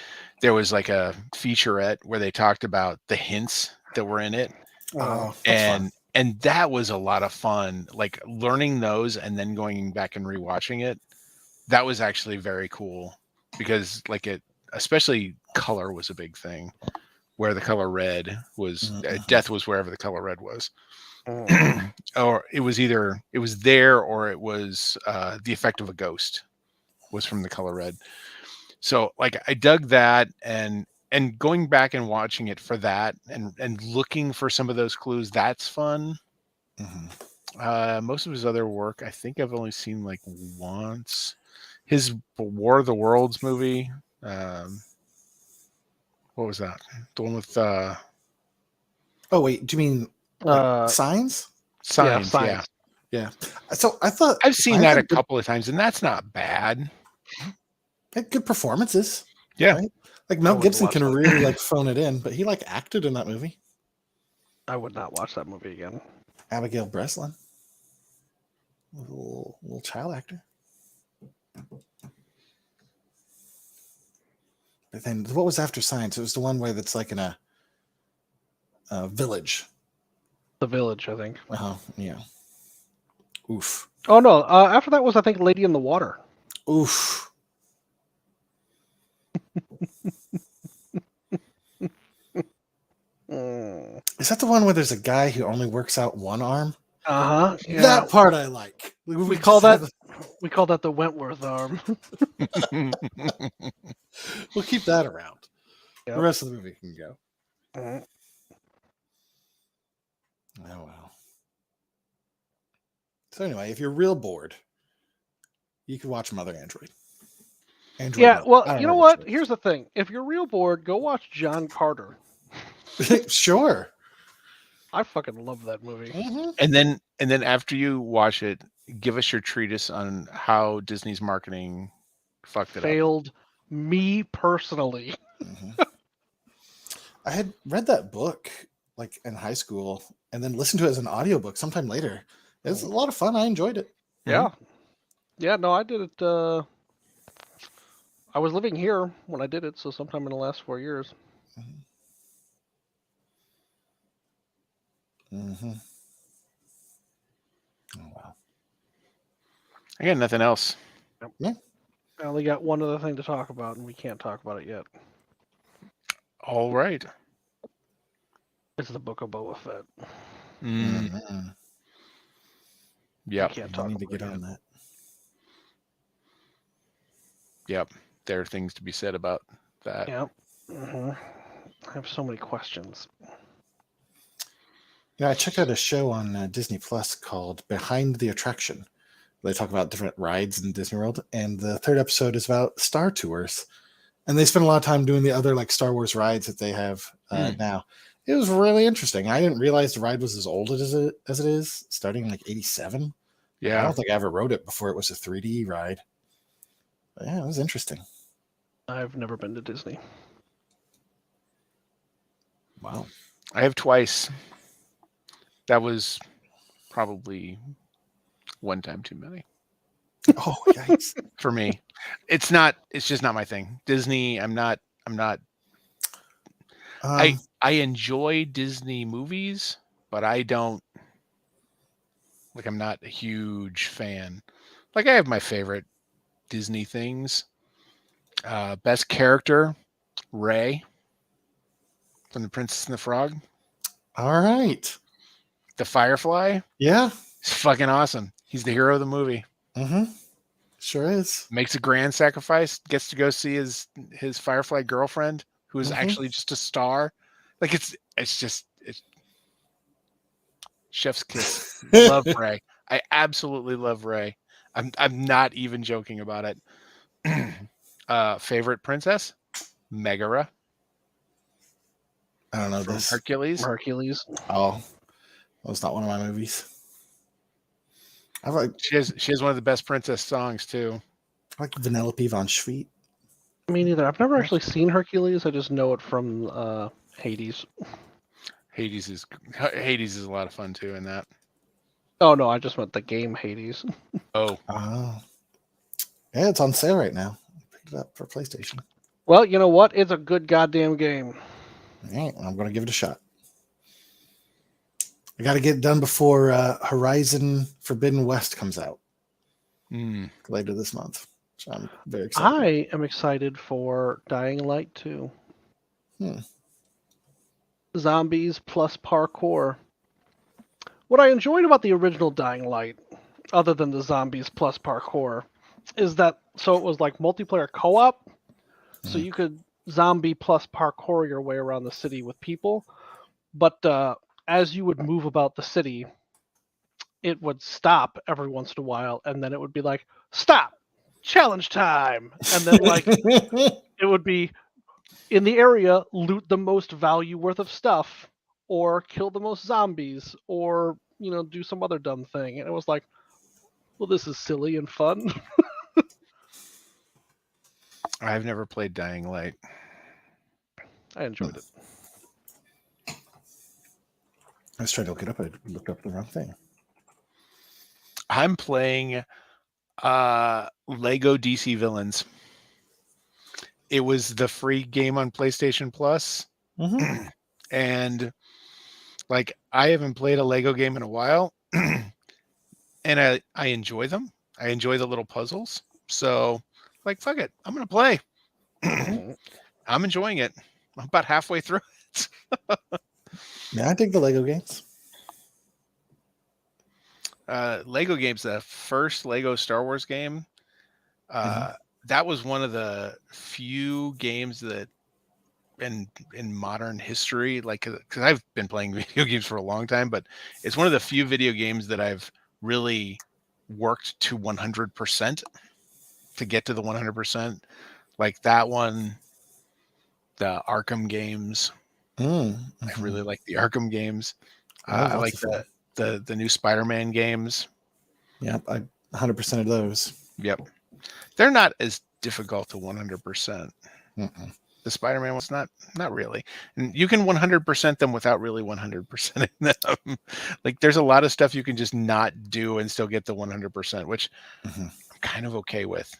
there was like a featurette where they talked about the hints that were in it. Oh, that's fun. And that was a lot of fun, like learning those and then going back and rewatching it. That was actually very cool because like especially color was a big thing, where the color red was death was wherever the color red was. Or it was there or it was the effect of a ghost was from the color red. So like I dug that, and going back and watching it for that and looking for some of those clues, that's fun. Most of his other work, I think I've only seen like once. His War of the Worlds movie, What was that? The one with Oh wait, do you mean like Uh, Signs? signs? Yeah, Signs. Yeah. So I thought I've seen Signs that a had good, couple of times, and that's not bad. had good performances. Yeah. Right? Like I Mel wouldn't Gibson watch can that. really like phone it in, but he like acted in that movie. I would not watch that movie again. Abigail Breslin, little child actor. But then what was after Science? It was the one where that's like in a village. The Village, I think. Oh yeah. Oof. Oh no! After that was, I think, Lady in the Water. Oof. Is that the one where there's a guy who only works out one arm? Uh huh. Yeah. That part I like. We call that the Wentworth arm. We'll keep that around. Yep. The rest of the movie can go. Mhm. Oh well. So anyway, if you're real bored, you could watch Mother Android. Yeah. Mother. I Well, don't you know which what? it is. Here's the thing: if you're real bored, go watch John Carter. Sure. I fucking love that movie. Mhm. and then after you watch it, give us your treatise on how Disney's marketing fucked it up. Failed me personally. Mhm. I had read that book like in high school and then listened to it as an audiobook sometime later. It was a lot of fun. I enjoyed it. Yeah. Yeah. No, I did it. I was living here when I did it, so sometime in the last 4 years. Mm-hmm. Oh wow. I got nothing else. I only got one other thing to talk about, and we can't talk about it yet. All right. It's the Book of Boba Fett. Mm-hmm. Yep. We can't I talk need to about get it on yet. that. Yep. There are things to be said about that. Yeah. I have so many questions. Yeah, I checked out a show on Disney Plus called Behind the Attraction. They talk about different rides in Disney World, and the third episode is about Star Tours. And they spend a lot of time doing the other like Star Wars rides that they have now. It was really interesting. I didn't realize the ride was as old as it is, starting in like '87. I Yeah. don't think I ever rode it before it was a 3D ride. But yeah, it was interesting. I've never been to Disney. Wow. I have twice. That was probably one time too many Oh, yikes. for me. It's just not my thing. Disney, I'm not I enjoy Disney movies, but I don't like I'm not a huge fan. Like I have my favorite Disney things. Best character, Ray from The Princess and the Frog. All right. The Firefly. Yeah. He's fucking awesome. He's the hero of the movie. Mm-hmm. Sure is. Makes a grand sacrifice, gets to go see his Firefly girlfriend, who is Mhm. actually just a star. Like it's chef's kiss. Love Ray. I absolutely love Ray. I'm not even joking about it. Favorite princess? Megara I don't know from this. Hercules. Hercules. Oh, that was not one of my movies. I like She has one of the best princess songs too. Vanellope von Schweet. Me neither. I've never actually seen Hercules. I just know it from Hades. Hades is a lot of fun too in that. Oh no, I just meant the game Hades. Oh, Oh. Yeah, it's on sale right now. I picked it up for PlayStation. Well, you know what? It's a good goddamn game. All right, I'm going to give it a shot. I got to get it done before Horizon Forbidden West comes out later this month. So I'm very excited. I am excited for Dying Light 2. Zombies plus parkour. What I enjoyed about the original Dying Light, other than the zombies plus parkour, is that so it was like multiplayer co-op, so you could zombie plus parkour your way around the city with people, but as you would move about the city, it would stop every once in a while, and then it would be like, stop, challenge time, and then like it would be in the area, loot the most value worth of stuff, or kill the most zombies, or do some other dumb thing. And it was like, well, this is silly and fun. I've never played Dying Light. I enjoyed it. I was trying to look it up. I looked up the wrong thing. I'm playing Lego DC Villains. It was the free game on PlayStation Plus. Mm-hmm. And like, I haven't played a Lego game in a while. And I enjoy them. I enjoy the little puzzles. So like, fuck it. I'm going to play. I'm enjoying it. I'm about halfway through it. Yeah, I dig the Lego games. Lego games, the first Lego Star Wars game, that was one of the few games that in modern history, like, because I've been playing video games for a long time, but it's one of the few video games that I've really worked to 100% to get to the 100%. Like that one, the Arkham games. I really like the Arkham games. I like the new Spider-Man games. Yeah, I 100% of those. Yep. They're not as difficult to 100%. The Spider-Man was not really. And you can 100% them without really 100% them. Like there's a lot of stuff you can just not do and still get the 100%, which I'm kind of okay with.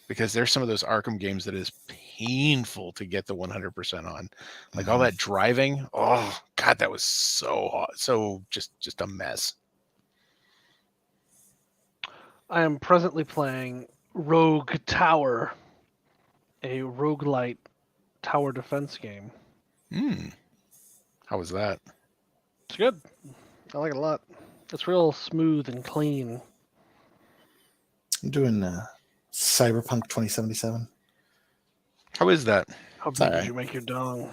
Because there's some of those Arkham games that is painful to get the 100% on. Like all that driving. Oh God, that was so hot. So just a mess. I am presently playing Rogue Tower, a roguelite tower defense game. How was that? It's good. I like it a lot. It's real smooth and clean. I'm doing Cyberpunk 2077. How is that? How big did you make your dong?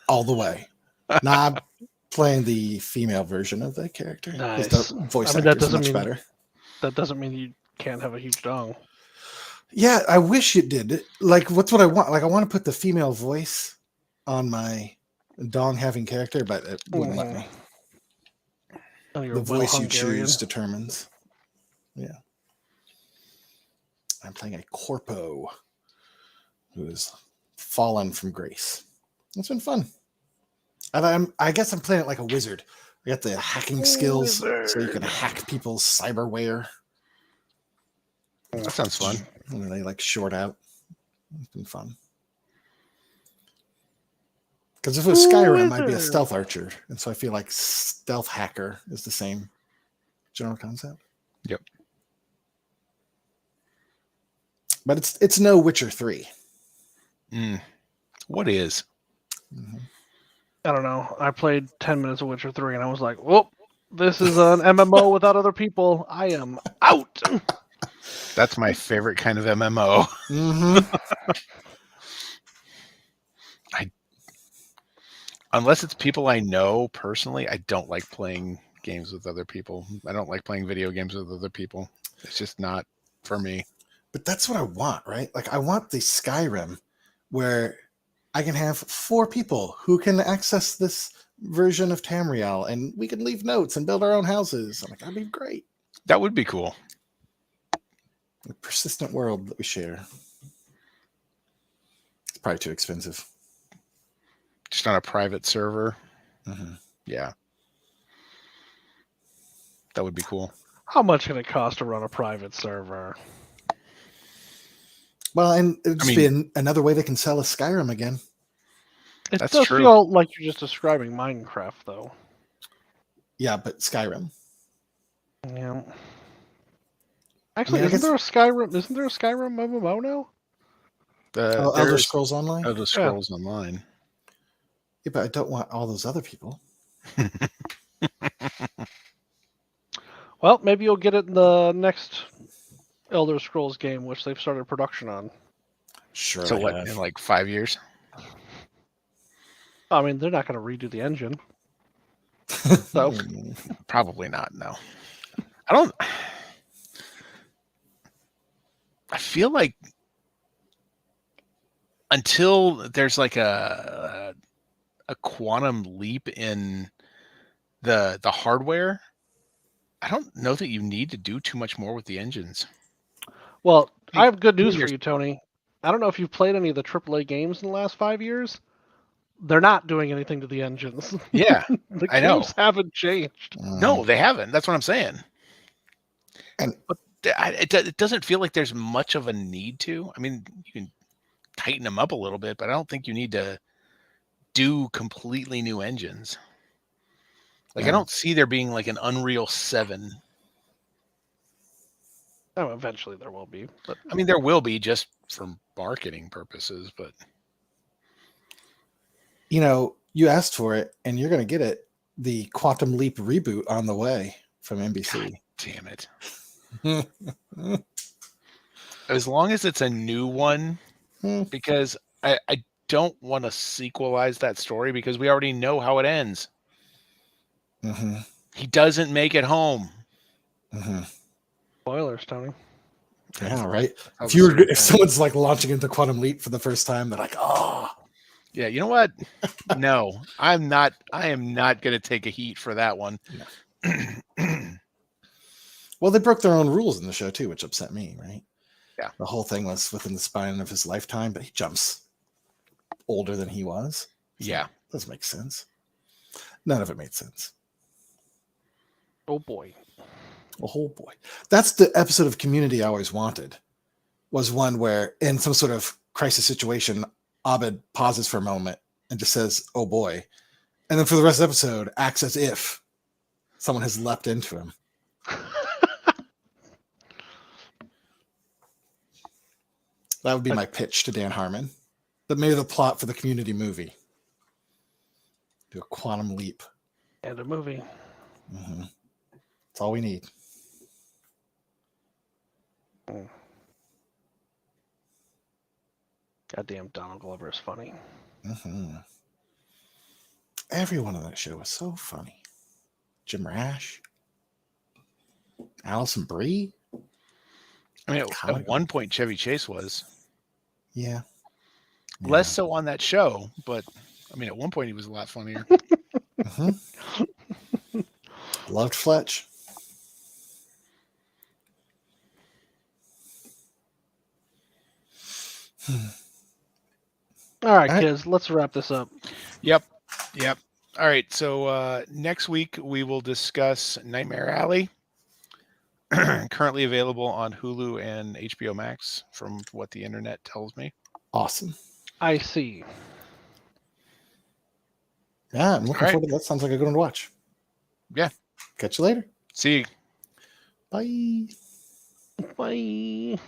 All the way. Nah, I'm playing the female version of the character. Nice. The voice that actor is doesn't much mean better. That doesn't mean you can't have a huge dong. Yeah, I wish it did. Like, what's what I want? Like, I want to put the female voice on my dong having character, but it wouldn't let me. Oh, you're The voice you Hungarian. choose determines. Yeah. I'm playing a corpo who has fallen from grace. It's been fun. And I guess I'm playing it like a wizard. I got the hacking skills, so you can hack people's cyberware. That sounds fun. And they like short out. It's been fun. Because if it was Skyrim, I'd be a stealth archer, and so I feel like stealth hacker is the same general concept. Yep. But it's no Witcher 3. What is? I don't know. I played 10 minutes of Witcher 3 and I was like, whoop, this is an MMO without other people. I am out. That's my favorite kind of MMO. Unless it's people I know personally, I don't like playing games with other people. I don't like playing video games with other people. It's just not for me. But that's what I want, right? Like, I want the Skyrim where I can have 4 people who can access this version of Tamriel, and we can leave notes and build our own houses. I'm like, that'd be great. That would be cool. The persistent world that we share. It's probably too expensive. Just on a private server. Yeah. That would be cool. How much can it cost to run a private server? Well, and it would just be another way they can sell a Skyrim again. It That's does true. feel like you're just describing Minecraft, though. Yeah, but Skyrim. Yeah. Actually, I isn't guess- there a Skyrim MMO now? Elder There's Scrolls Online? Elder Scrolls Online. Yeah, but I don't want all those other people. Well, maybe you'll get it in the next Elder Scrolls game, which they've started production on. Sure. So I what, have. in like 5 years? I mean, they're not going to redo the engine. So Probably not, no. I feel like until there's like a quantum leap in the hardware, I don't know that you need to do too much more with the engines. Well, I I have good news mean, for there's- you, Tony. I don't know if you've played any of the AAA games in the last 5 years. They're not doing anything to the engines. Yeah, The I know. games haven't changed. No, they haven't. That's what I'm saying. And- but it doesn't feel like there's much of a need to. I mean, you can tighten them up a little bit, but I don't think you need to do completely new engines. Like, I Yeah. don't see there being like an Unreal 7. Oh, eventually there will be, but I mean, there will be just for marketing purposes, but You know, you asked for it, and you're going to get it. The Quantum Leap reboot on the way from NBC. damn it. As long as it's a new one, because I don't want to sequelize that story because we already know how it ends. Mm-hmm. He doesn't make it home. Mm-hmm. spoilers, Tony. Yeah, right. That If was you were, super if someone's like launching into Quantum Leap for the first time, they're like, "Oh, Yeah, you know what? No, I'm not. I am not going to take a heat for that one. well, they broke their own rules in the show too, which upset me." Right? Yeah. The whole thing was within the span of his lifetime, but he jumps older than he was. So Yeah. doesn't make sense. None of it made sense. Oh boy. Oh boy, that's the episode of Community I always wanted. Was one where in some sort of crisis situation, Abed pauses for a moment and just says, "Oh boy," and then for the rest of the episode, acts as if someone has leapt into him. That would be my pitch to Dan Harmon. That maybe the plot for the Community movie. Do a quantum leap. And a movie. Mm-hmm. That's all we need. Goddamn, Donald Glover is funny. Mm-hmm. Everyone on that show was so funny. Jim Rash, Allison Brie. I mean, Comical. at one point, Chevy Chase was Yeah. less so on that show, but I mean, at one point he was a lot funnier. Mm-hmm. Loved Fletch. All right, All right. kids, let's wrap this up. Yep. All right. So next week we will discuss Nightmare Alley. Currently available on Hulu and HBO Max, from what the internet tells me. Awesome. I see. Yeah, I'm looking All right. forward to that. Sounds like a good one to watch. Yeah. Catch you later. See you. Bye. Bye.